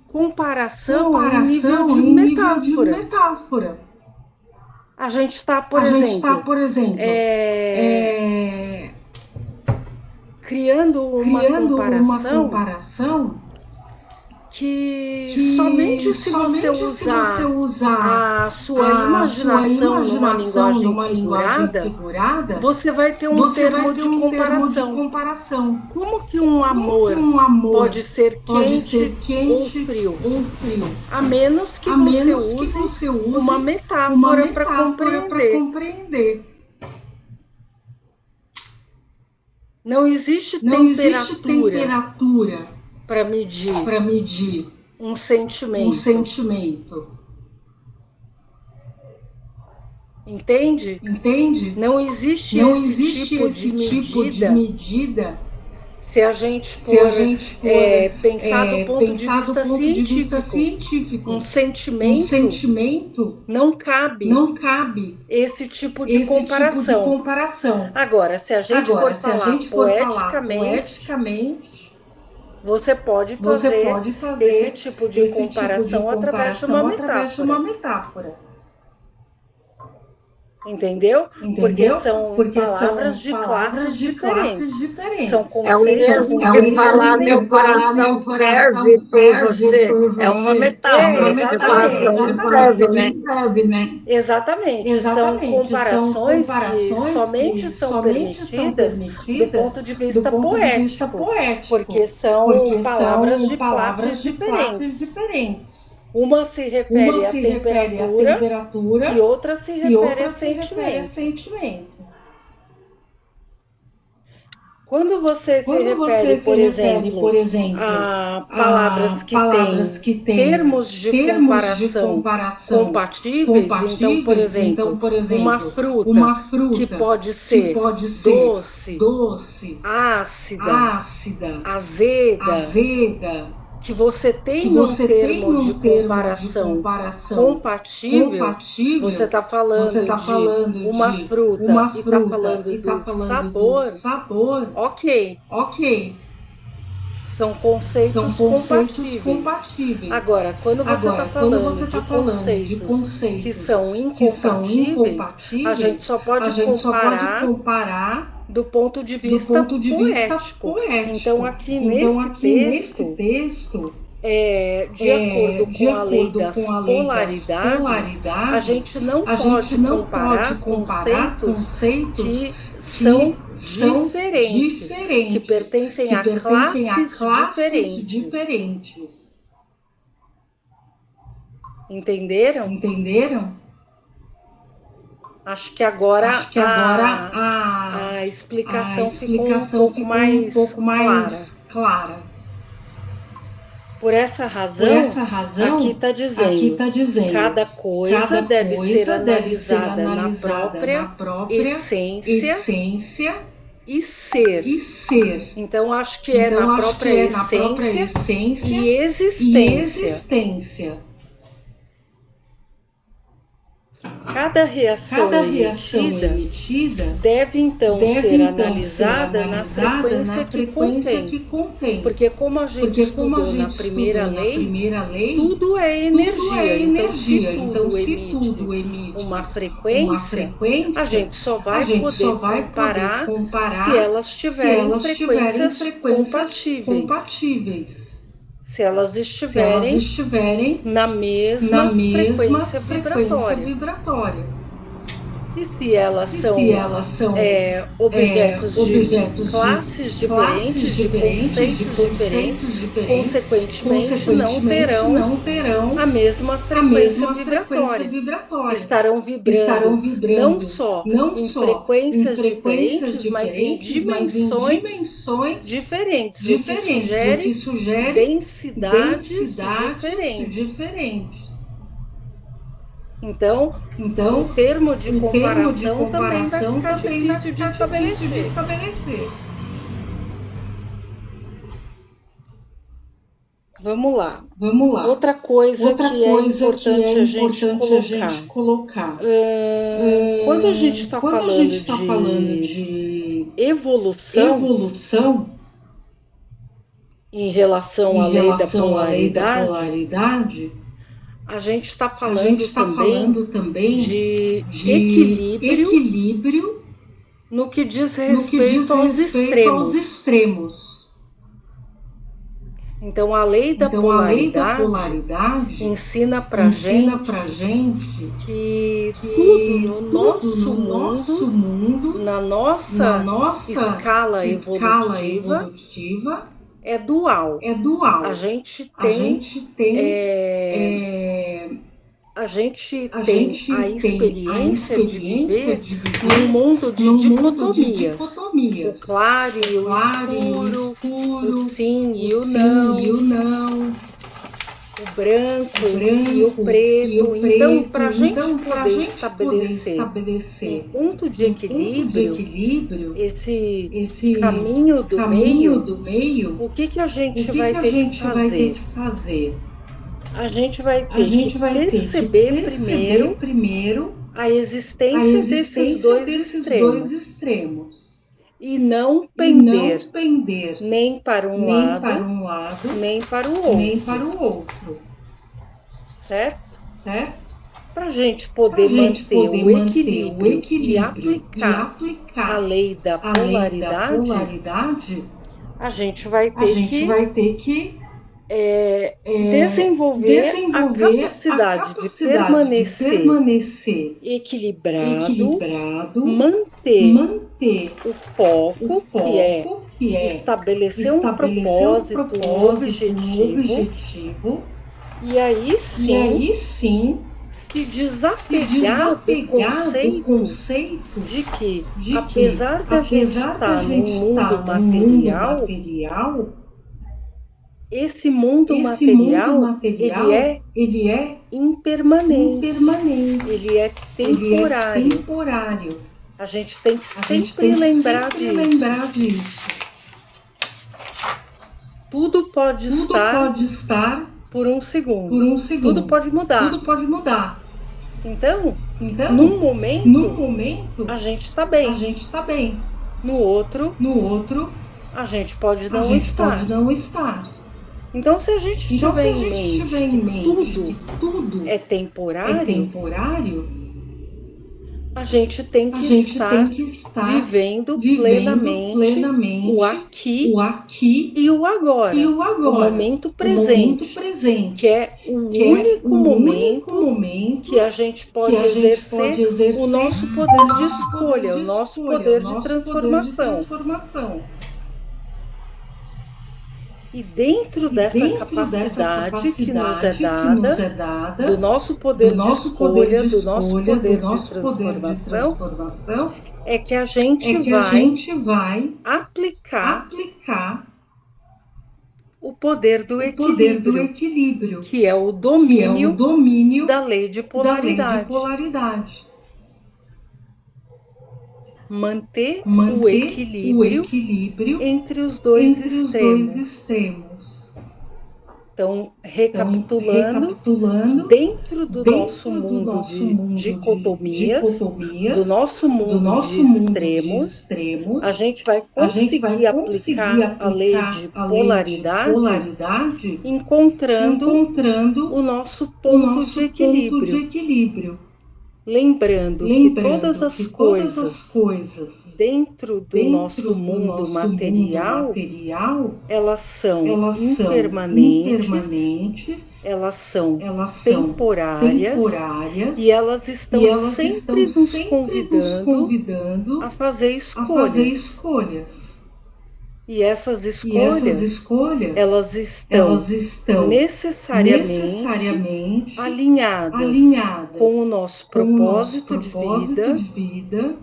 comparação a nível de metáfora. A gente está, por exemplo, criando uma comparação que somente se você usar a sua imaginação numa linguagem figurada, você vai ter um termo de comparação. Como que um amor pode ser quente ou frio? A menos que você use uma metáfora para compreender. Não existe temperatura para medir um sentimento. Entende? Não existe esse tipo de medida se a gente for pensar do ponto de vista científico. Um sentimento não cabe esse tipo de comparação. Agora, se a gente for falar poeticamente, Você pode fazer esse tipo de comparação através de uma metáfora. Entendeu? Porque são palavras de classes diferentes. São É o mesmo que falar meu coração ferve por você. É uma metáfora, porque o coração não ferve, né? Exatamente. São comparações que somente são permitidas do ponto de vista poético, porque são palavras de classes diferentes. Uma se refere à temperatura e outra se refere a sentimento. Quando você se refere, por exemplo, a palavras que têm termos de comparação compatíveis, então, por exemplo, uma fruta que pode ser doce, ácida, azeda, que você tem um termo de comparação compatível, você está falando de uma fruta e está falando do sabor, ok. São conceitos compatíveis. Agora, quando você está falando de conceitos que são incompatíveis, a gente só pode comparar do ponto de vista poético. Então, aqui nesse texto, de acordo com a lei das polaridades, a gente não pode comparar conceitos que são diferentes, que pertencem a classes diferentes. Entenderam? Acho que agora a explicação ficou um pouco mais clara. Por essa razão, aqui está dizendo, cada coisa deve ser analisada na própria essência e ser. Então, acho que é na própria essência e existência. Cada reação emitida deve, então, ser analisada na frequência que contém. Porque, como a gente estudou na primeira lei, tudo é energia. Então, se tudo emite uma frequência, a gente só vai poder comparar se elas tiverem frequências compatíveis. Se elas estiverem na mesma frequência vibratória. E se elas são objetos de classes diferentes, de conceitos diferentes, consequentemente não terão a mesma frequência vibratória. Estarão vibrando não só em frequências diferentes, mas em dimensões diferentes, o que sugere densidades diferentes. Então, o termo de comparação também vai ficar difícil de estabelecer. Vamos lá. Outra coisa que é importante a gente colocar. Quando a gente está falando de evolução em relação à lei da polaridade, a gente está falando também de equilíbrio no que diz respeito aos extremos. Então, a lei da polaridade ensina pra gente que tudo no nosso mundo, na nossa escala evolutiva, é dual. A gente tem a experiência de viver num mundo de dicotomias. O claro e o escuro, o sim e o não, o branco e o preto. Então, para a gente poder estabelecer um ponto de equilíbrio, esse caminho do meio, o que a gente vai ter que fazer? A gente vai ter que perceber primeiro a existência desses dois extremos. e não pender nem para um lado, nem para o outro. Certo? Para a gente poder manter o equilíbrio e aplicar a lei da polaridade, a gente vai ter que desenvolver a capacidade de permanecer equilibrado, manter o foco, que é estabelecer um propósito, um objetivo, e aí sim se desapegar do conceito de que, apesar da gente estar no mundo material, esse mundo material ele é impermanente, ele é temporário. A gente tem que sempre lembrar disso. Tudo pode estar por um segundo. Tudo pode mudar. Então, num momento, a gente está bem. No outro, a gente pode não estar. Então, se a gente tiver em mente que tudo é temporário, a gente tem que estar vivendo plenamente o aqui e o agora, o momento presente, que é o único momento que a gente pode exercer o nosso poder de escolha, o nosso poder de transformação. E dentro dessa capacidade que nos é dada, do nosso poder de escolha, do nosso poder de transformação, é que a gente vai aplicar o poder do equilíbrio, que é o domínio da lei de polaridade. Manter o equilíbrio entre os dois extremos. Então, recapitulando, dentro do nosso mundo de dicotomias, do nosso mundo de extremos, a gente vai conseguir aplicar a lei de polaridade encontrando o nosso ponto de equilíbrio. Lembrando que todas as coisas dentro do nosso mundo material, elas são impermanentes, elas são temporárias e elas estão sempre nos convidando a fazer escolhas. E essas escolhas, elas estão necessariamente alinhadas com o nosso propósito de vida,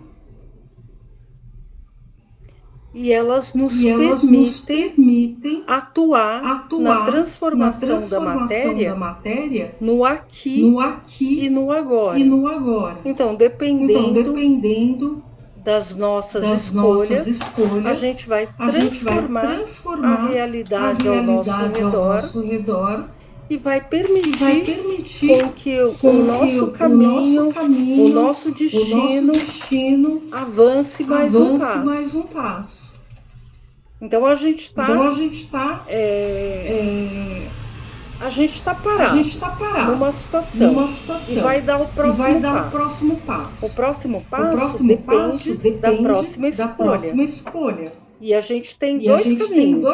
e elas nos permitem atuar na transformação da matéria no aqui e no agora. Então, dependendo das nossas escolhas, a gente vai transformar a realidade ao nosso redor e vai permitir com que o nosso caminho, o nosso destino avance mais um passo. Então a gente está parado numa situação e vai dar o próximo passo. O próximo passo depende da próxima escolha. E a gente tem dois caminhos,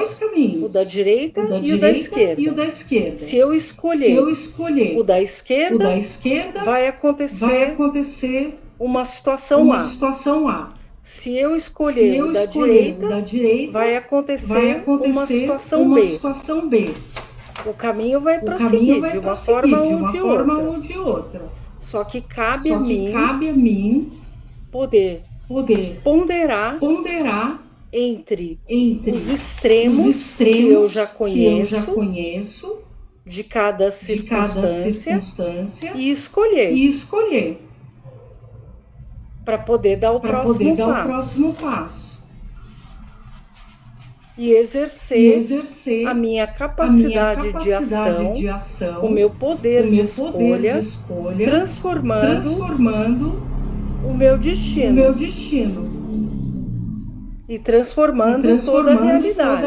o da direita e o da esquerda. Se eu escolher o da esquerda, vai acontecer uma situação A. Se eu escolher o da direita, vai acontecer uma situação B. O caminho vai prosseguir de uma forma ou de outra. Só que cabe a mim poder ponderar entre os extremos que eu já conheço de cada circunstância e escolher para poder dar o próximo passo. E exercer a minha capacidade de ação, o meu poder de escolha, transformando o meu destino. e transformando toda a realidade.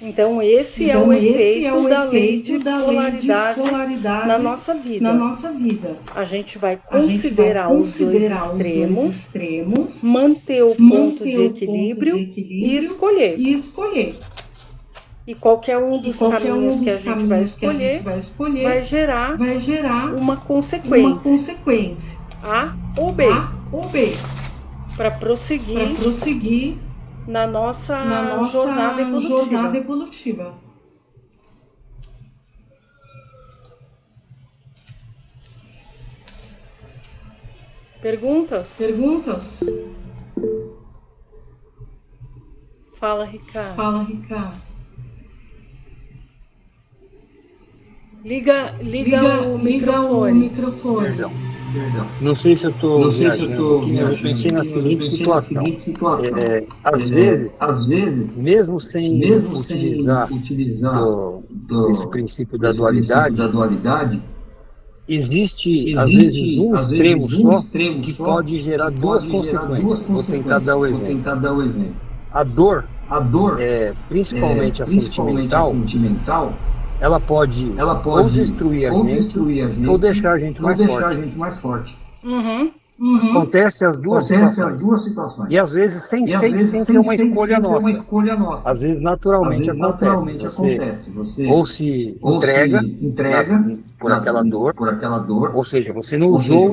Então, esse é o efeito da lei de polaridade na nossa vida. A gente vai considerar os dois extremos, manter o ponto de equilíbrio e escolher. E qualquer um dos caminhos que a gente vai escolher vai gerar uma consequência, A ou B, para prosseguir na nossa jornada evolutiva. Perguntas? Fala, Ricardo. Liga o microfone. Perdão. Não sei se eu estou viajando aqui, mas eu pensei na seguinte situação. Às vezes, mesmo sem utilizar esse princípio da dualidade, existe, às vezes, um extremo só que pode gerar duas consequências. Vou tentar dar o exemplo. A dor, principalmente a sentimental, ela pode ou destruir a gente ou deixar a gente mais forte. Acontece as duas situações. E às vezes sem ser uma escolha nossa. Às vezes naturalmente acontece. Você ou se entrega por aquela dor, ou seja, você não usou o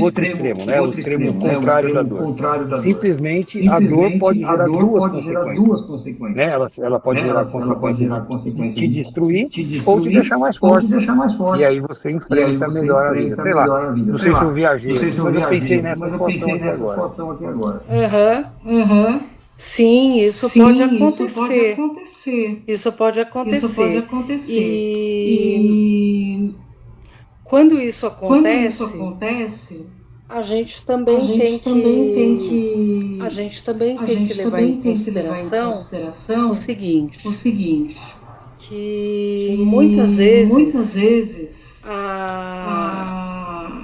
outro extremo, né? O extremo contrário da dor. Simplesmente a dor pode gerar duas consequências. Né? Ela pode gerar a consequência de te destruir ou te deixar mais forte. E aí você enfrenta melhor a vida. Sei lá, não sei se eu viajei, mas eu pensei nessa situação aqui agora. Sim, isso pode acontecer. E quando isso acontece, a gente também tem que levar em consideração o seguinte, que muitas vezes a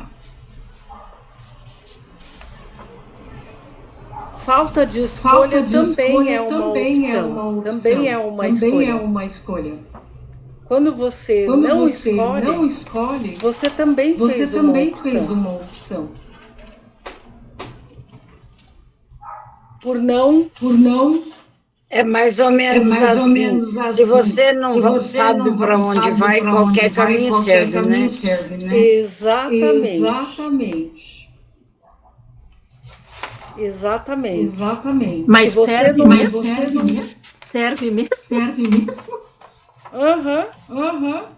falta de escolha também é uma escolha. Quando você não escolhe, você também fez uma opção. Por não. É mais ou menos assim. Se você não sabe para onde vai, qualquer caminho serve, né? Exatamente. Mas serve mesmo? Serve mesmo?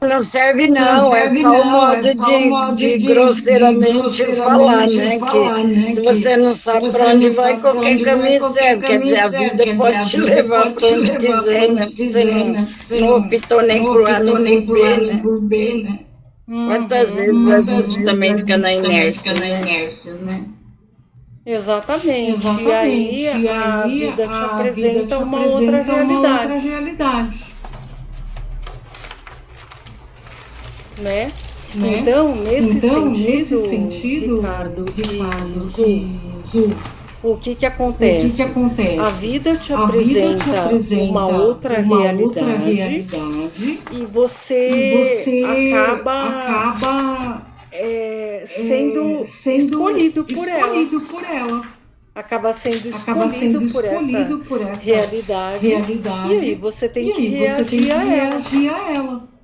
Não serve não, é só um modo de grosseiramente falar, né? Que se você não sabe para onde vai, qualquer caminho serve. Quer dizer, a vida pode te levar para onde quiser, né? Você não optou nem por A nem por B, né? Quantas vezes a gente também fica na inércia, né? Exatamente. E aí a vida te apresenta uma outra realidade. Né? Então, nesse sentido, Ricardo e Zu, o que acontece? A vida te apresenta uma outra realidade e você acaba sendo escolhido por ela. Acaba sendo escolhido por essa realidade. E aí você tem que reagir a ela.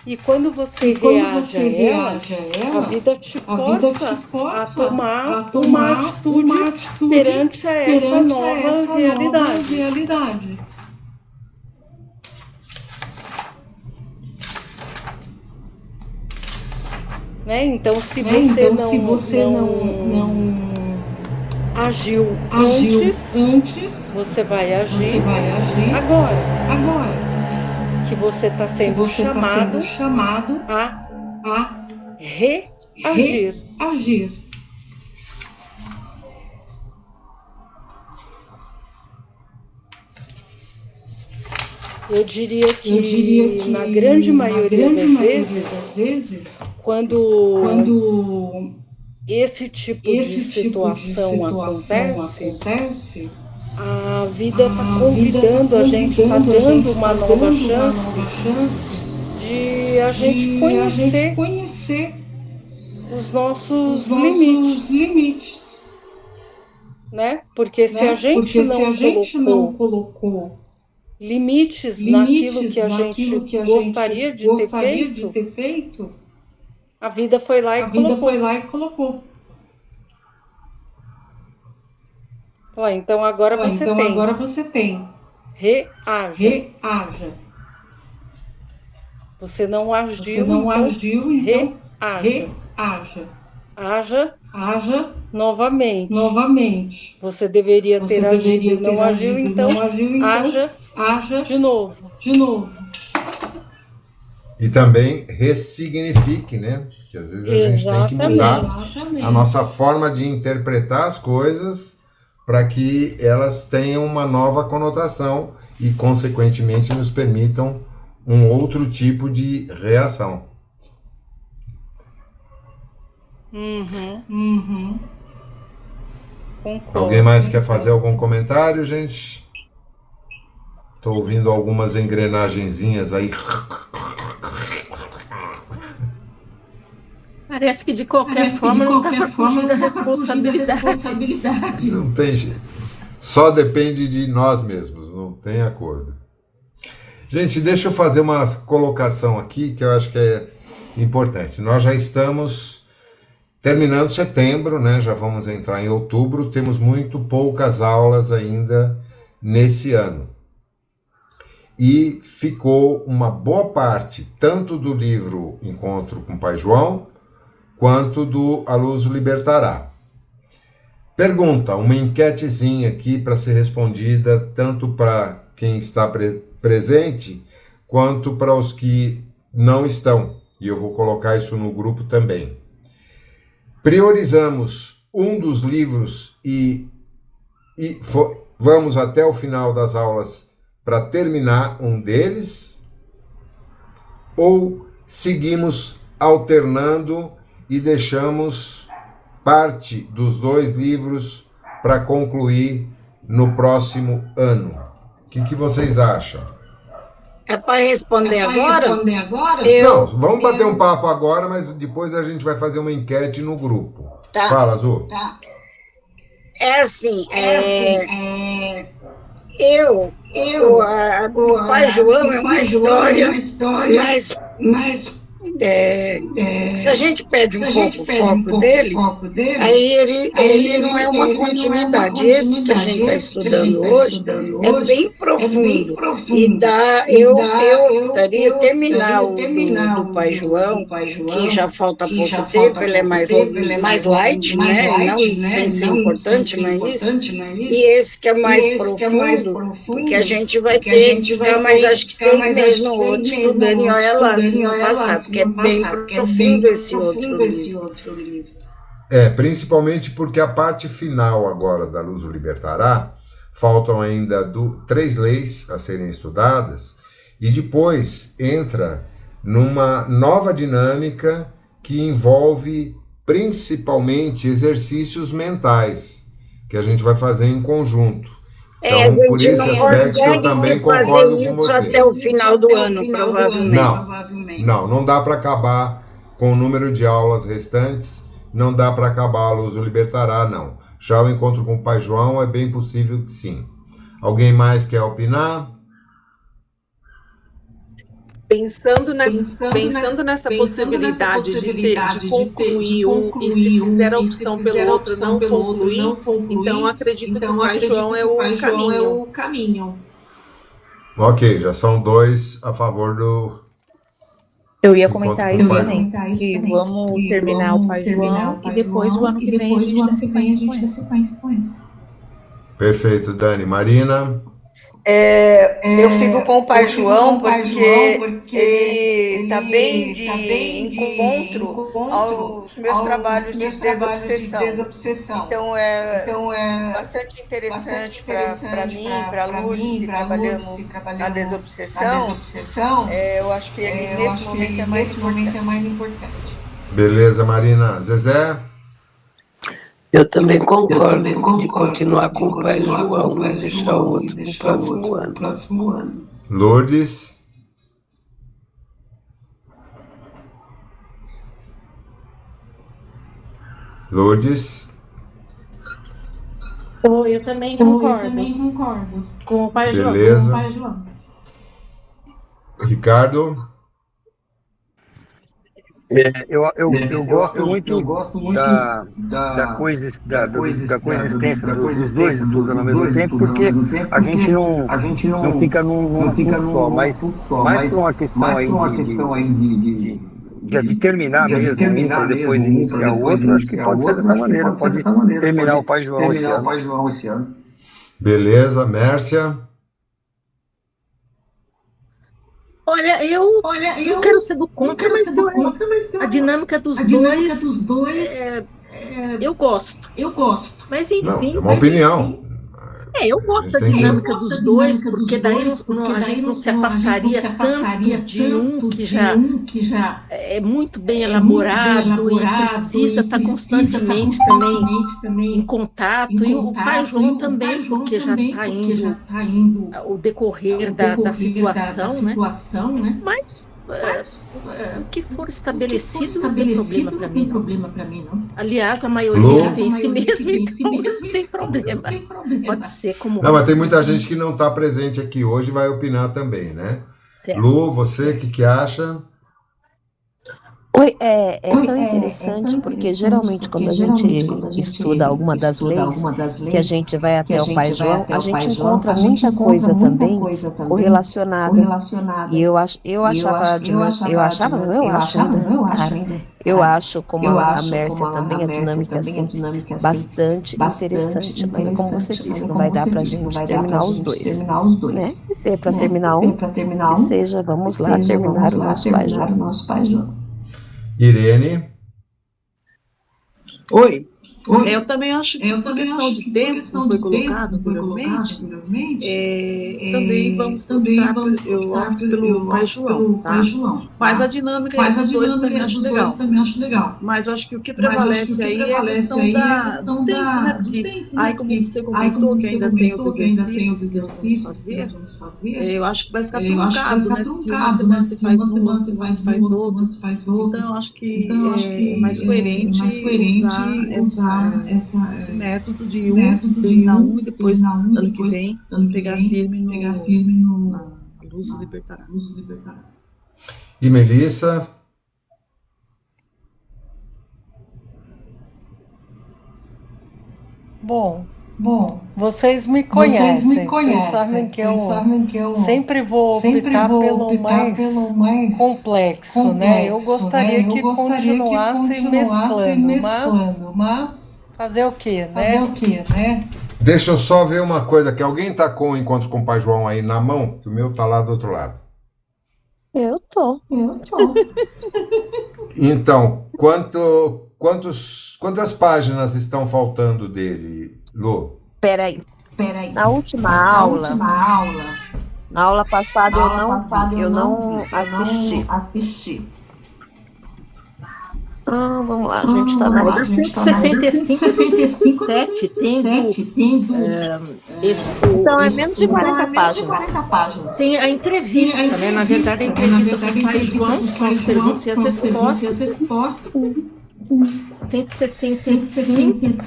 E quando você reage a ela, a vida te força a tomar uma atitude perante a essa nova realidade. Né? Então, se você não agiu antes, você vai agir agora. Que você está sendo chamado a reagir. Eu diria que na grande maioria das vezes, quando esse tipo de situação acontece, a vida está convidando a gente, está dando uma nova chance de a gente conhecer os nossos limites, né? Porque se a gente não colocou limites naquilo que a gente gostaria de ter feito, a vida foi lá e colocou. Então agora você tem. Reaja. Você não agiu, então reaja. Haja novamente. Você deveria ter agido e não agiu, então haja de novo. E também ressignifique, né? Porque às vezes a gente tem que mudar a nossa forma de interpretar as coisas para que elas tenham uma nova conotação e, consequentemente, nos permitam um outro tipo de reação. Concordo. Alguém mais quer fazer algum comentário, gente? Estou ouvindo algumas engrenagenzinhas aí. Parece que de qualquer forma não está para fugir da responsabilidade. Não tem jeito. Só depende de nós mesmos, não tem acordo. Gente, deixa eu fazer uma colocação aqui que eu acho que é importante. Nós já estamos terminando setembro, né? Já vamos entrar em outubro, temos muito poucas aulas ainda nesse ano. E ficou uma boa parte, tanto do livro Encontro com o Pai João, quanto do A Luz o Libertará. Pergunta, uma enquetezinha aqui para ser respondida, tanto para quem está presente, quanto para os que não estão. E eu vou colocar isso no grupo também. Priorizamos um dos livros e vamos até o final das aulas para terminar um deles? Ou seguimos alternando e deixamos parte dos dois livros para concluir no próximo ano? O que vocês acham? É para responder agora? Não, vamos bater um papo agora, mas depois a gente vai fazer uma enquete no grupo. Tá. Fala, Azul. Tá. É assim, o Pai João é uma história, mas se a gente perde um pouco o foco dele, aí ele não é uma continuidade. Esse que a gente está estudando hoje é bem profundo. E eu daria terminar o do Pai João, que já falta pouco tempo, ele é mais light, né? Não sem ser importante, não é isso? E esse que é mais profundo, porque a gente vai ter que ficar mais, acho que 6 meses no outro, estudando em olha lá, assim, no passado, porque é bem profundo esse outro livro. Principalmente porque a parte final agora da Luz o Libertará, faltam ainda 3 leis a serem estudadas, e depois entra numa nova dinâmica que envolve principalmente exercícios mentais, que a gente vai fazer em conjunto. Então, por esse aspecto, eu também concordo com você. Até o final do ano, provavelmente. Não dá para acabar com o número de aulas restantes, não dá para acabar a Luz o Libertará, não. Já o Encontro com o Pai João é bem possível que sim. Alguém mais quer opinar? Pensando nessa possibilidade de concluir um e se fizer a opção pelo outro não concluir, então acredito que o Pai João é o caminho. Ok, já são 2 a favor do... Eu ia comentar isso também, que vamos terminar o Pai João e depois o ano que vem a gente dá sequência com isso. Perfeito, Dani. Marina? Eu fico com o Pai João porque ele está bem de encontro aos meus trabalhos de desobsessão. Então, é bastante interessante para mim, para a Lourdes, que trabalhamos na desobsessão. Eu acho que ele, nesse momento, é mais importante. Beleza, Marina. Zezé? Eu também concordo de continuar com o Pai João, não deixar o outro para o próximo ano. Lourdes? Lourdes? Eu também concordo com o Pai João. Beleza. Ricardo? Eu gosto muito da coexistência dos dois estudando ao mesmo tempo, porque a gente não fica num ponto só, mas mais por uma questão aí de terminar mesmo, e depois iniciar o outro, acho que pode ser dessa maneira, pode terminar o Pai João esse ano. Beleza, Mércia? Olha, eu não quero ser do contra, mas a dinâmica dos dois, eu gosto. Mas enfim. Não, é uma opinião. Eu gosto da dinâmica dos dois, porque daí a gente não se afastaria tanto de um que já é muito bem elaborado e precisa estar constantemente também em contato, e o Pai João também, porque já está indo o decorrer da situação, né? Mas o que for estabelecido não tem problema para mim, não. Aliás, a maioria vem em si mesmo, então não tem problema. Pode ser como... Não, mas tem muita gente que não está presente aqui hoje e vai opinar também, né? Certo. Lu, você, o que acha? Oi, é tão interessante porque geralmente quando a gente estuda alguma das leis, que a gente vai até o Pai João, a gente encontra muita coisa também correlacionada. E eu acho ainda. Eu acho, como a Mércia também, a dinâmica assim, bastante interessante. Mas é como você disse, não vai dar pra gente terminar os dois, né? E se é pra terminar um, que seja, vamos lá terminar o nosso Pai João. Irene? Oi. Eu também acho que por questão de tempo, como foi colocado anteriormente, também vamos optar pelo Pai João, tá? Mas a dinâmica dos dois eu também acho legal. Mas eu acho que o que prevalece aí é a questão do tempo, né? Aí, como você comentou, que ainda tem os exercícios que nós vamos fazer, eu acho que vai ficar truncado, né? Se uma semana você faz um, outra semana você faz outro. Então, eu acho que é mais coerente usar esse método de terminar um e depois, ano que vem, pegar firme na luz libertará. E Melissa? Bom, vocês me conhecem, vocês sabem que eu sempre vou optar pelo mais complexo, né? Eu gostaria que continuasse mesclando, mas fazer o quê, né? Deixa eu só ver uma coisa, que alguém tá com o encontro com o Pai João aí na mão, que o meu tá lá do outro lado. Eu tô. Então, quantas páginas estão faltando dele, Lu? Peraí. Na última aula, na aula passada eu não assisti. Vamos lá, a gente está na hora. 65 e 67, tendo então é menos de 40 páginas. Tem a entrevista, né? Na verdade, a entrevista com o Pai João, com as perguntas e as respostas. Tem 75.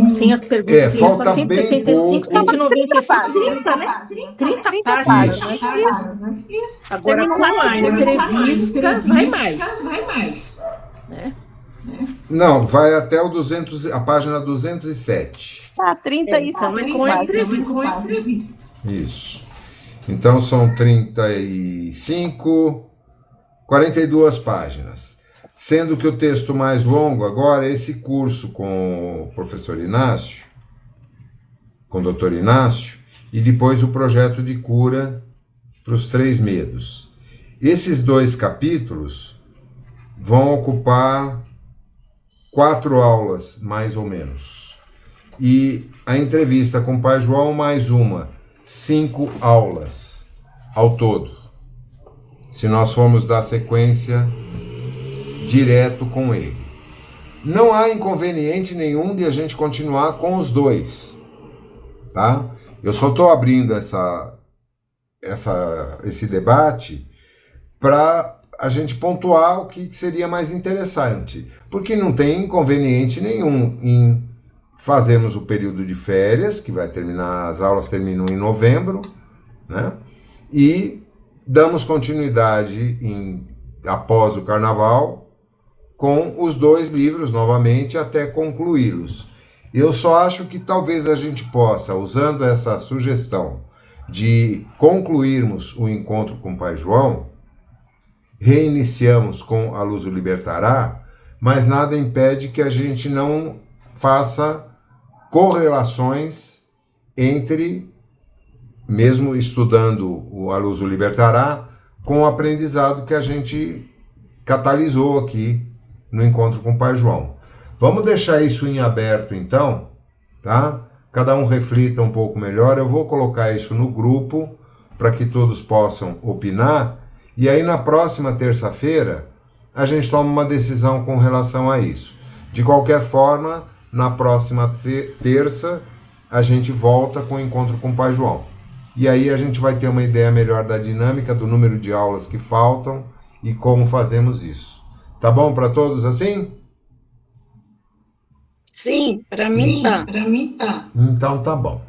Sem as perguntas. Falta bem pouco. 30 páginas. Agora, com a entrevista, vai mais. Né? Não, vai até a página 207. 35 páginas. Isso. Então, são 42 páginas. Sendo que o texto mais longo agora é esse curso com o professor Inácio, com o Dr. Inácio, e depois o projeto de cura para os 3 medos. Esses 2 capítulos vão ocupar 4 aulas, mais ou menos. E a entrevista com o Pai João, mais uma, 5 aulas ao todo. Se nós formos dar sequência direto com ele. Não há inconveniente nenhum de a gente continuar com os 2, tá? Eu só estou abrindo esse debate para a gente pontuar o que seria mais interessante, porque não tem inconveniente nenhum em fazermos o período de férias, que vai terminar, as aulas terminam em novembro, né? E damos continuidade após o carnaval com os 2 livros novamente até concluí-los. Eu só acho que talvez a gente possa, usando essa sugestão de concluirmos o encontro com o Pai João, reiniciamos com A Luz o Libertará, mas nada impede que a gente não faça correlações entre, mesmo estudando o A Luz o Libertará, com o aprendizado que a gente catalisou aqui no encontro com o Pai João. Vamos deixar isso em aberto então, tá? Cada um reflita um pouco melhor. Eu vou colocar isso no grupo para que todos possam opinar, e aí na próxima terça-feira a gente toma uma decisão com relação a isso. De qualquer forma, na próxima terça a gente volta com o encontro com o Pai João. E aí a gente vai ter uma ideia melhor da dinâmica, do número de aulas que faltam e como fazemos isso. Tá bom para todos assim? Sim, para mim tá. Então tá bom.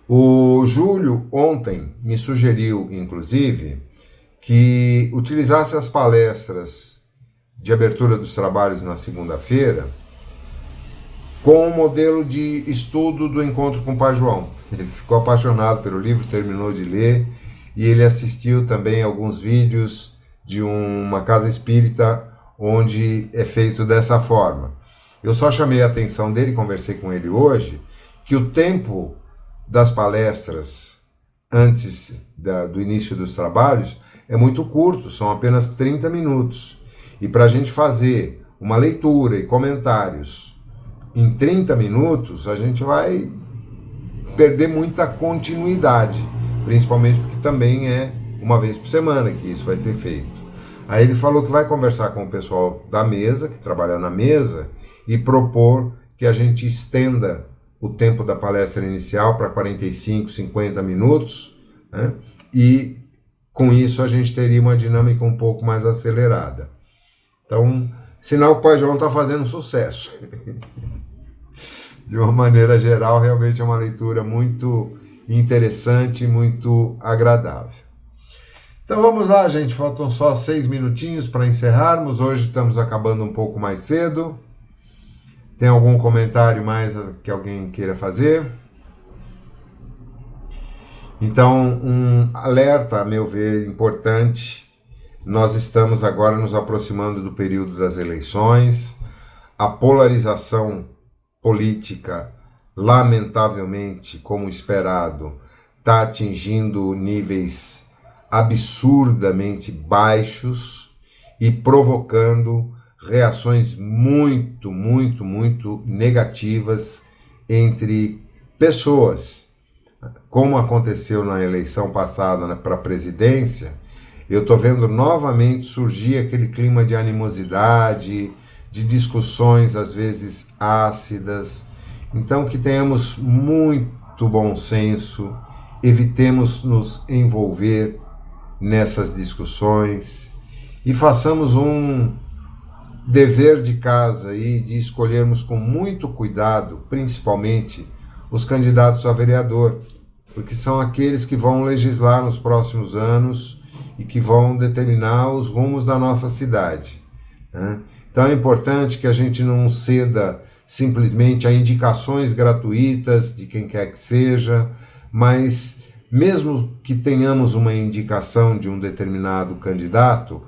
O Júlio ontem me sugeriu, inclusive, que utilizasse as palestras de abertura dos trabalhos na segunda-feira com o modelo de estudo do encontro com o Pai João. Ele ficou apaixonado pelo livro, terminou de ler, e ele assistiu também alguns vídeos de uma casa espírita onde é feito dessa forma. Eu só chamei a atenção dele, conversei com ele hoje, que o tempo das palestras antes do início dos trabalhos é muito curto, são apenas 30 minutos. E para a gente fazer uma leitura e comentários em 30 minutos, a gente vai perder muita continuidade, principalmente porque também é uma vez por semana que isso vai ser feito. Aí ele falou que vai conversar com o pessoal da mesa, que trabalha na mesa, e propor que a gente estenda o tempo da palestra inicial para 45, 50 minutos, né? E com isso a gente teria uma dinâmica um pouco mais acelerada. Então, sinal que o Pai João está fazendo sucesso. De uma maneira geral, realmente é uma leitura muito interessante, muito agradável. Então vamos lá, gente, faltam só 6 minutinhos para encerrarmos. Hoje estamos acabando um pouco mais cedo. Tem algum comentário mais que alguém queira fazer? Então, um alerta, a meu ver, importante. Nós estamos agora nos aproximando do período das eleições. A polarização política, lamentavelmente, como esperado, está atingindo níveis absurdamente baixos e provocando reações muito negativas entre pessoas. Como aconteceu na eleição passada, né, para a presidência, eu estou vendo novamente surgir aquele clima de animosidade, de discussões às vezes ácidas. Então que tenhamos muito bom senso, evitemos nos envolver nessas discussões e façamos um dever de casa aí de escolhermos com muito cuidado, principalmente os candidatos a vereador, porque são aqueles que vão legislar nos próximos anos e que vão determinar os rumos da nossa cidade, né? Então é importante que a gente não ceda simplesmente a indicações gratuitas de quem quer que seja, mas mesmo que tenhamos uma indicação de um determinado candidato,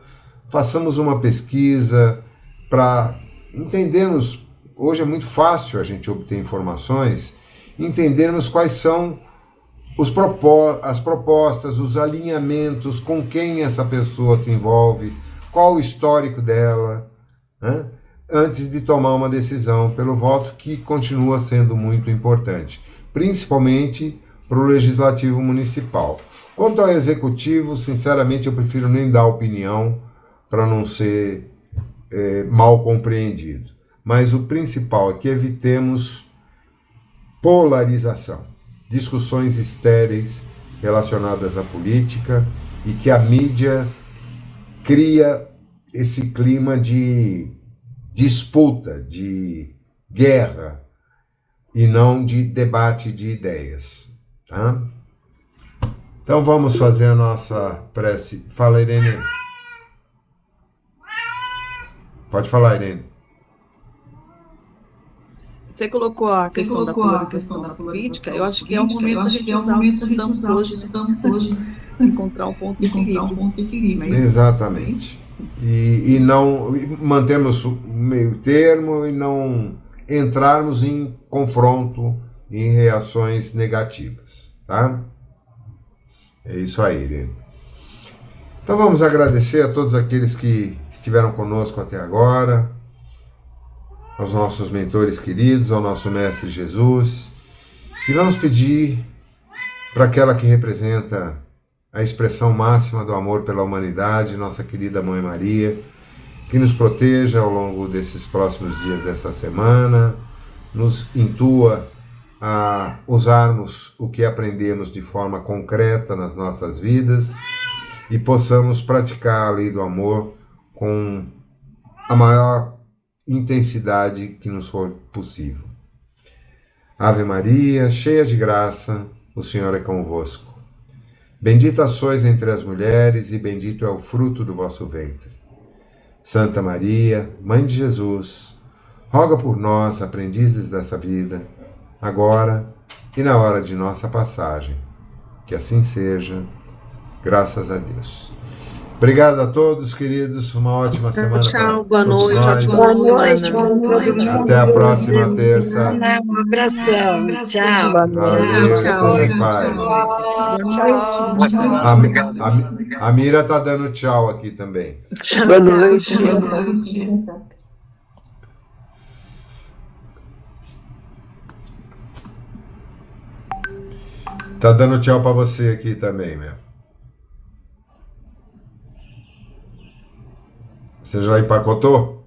façamos uma pesquisa para entendermos. Hoje é muito fácil a gente obter informações entendermos quais são as propostas, os alinhamentos, com quem essa pessoa se envolve, qual o histórico dela, né? Antes de tomar uma decisão pelo voto, que continua sendo muito importante, principalmente para o Legislativo Municipal. Quanto ao Executivo, sinceramente, eu prefiro nem dar opinião para não ser mal compreendido. Mas o principal é que evitemos polarização, discussões estéreis relacionadas à política, e que a mídia cria esse clima de disputa, de guerra, e não de debate de ideias. Tá? Então vamos fazer a nossa prece. Fala, Irene. Pode falar, Irene. Você colocou a questão da política, eu acho que é o momento da gente usar o que estudamos hoje, encontrar um ponto de equilíbrio. Exatamente. E não mantermos o meio termo e não entrarmos em confronto, em reações negativas, tá? É isso aí, Irene. Então vamos agradecer a todos aqueles que estiveram conosco até agora, aos nossos mentores queridos, ao nosso Mestre Jesus, e vamos pedir para aquela que representa a expressão máxima do amor pela humanidade, nossa querida Mãe Maria, que nos proteja ao longo desses próximos dias dessa semana, nos intua a usarmos o que aprendemos de forma concreta nas nossas vidas e possamos praticar a lei do amor com a maior intensidade que nos for possível. Ave Maria, cheia de graça, o Senhor é convosco. Bendita sois entre as mulheres e bendito é o fruto do vosso ventre. Santa Maria, Mãe de Jesus, roga por nós, aprendizes dessa vida, agora e na hora de nossa passagem. Que assim seja, graças a Deus. Obrigado a todos, queridos. Uma ótima semana. Tchau, boa noite. Boa noite. Até a próxima terça. Um abração. Tchau. Valeu, Tchau. em paz. A Mira tá dando tchau aqui também. Boa noite. Tá dando tchau para você aqui também, meu. Você já empacotou?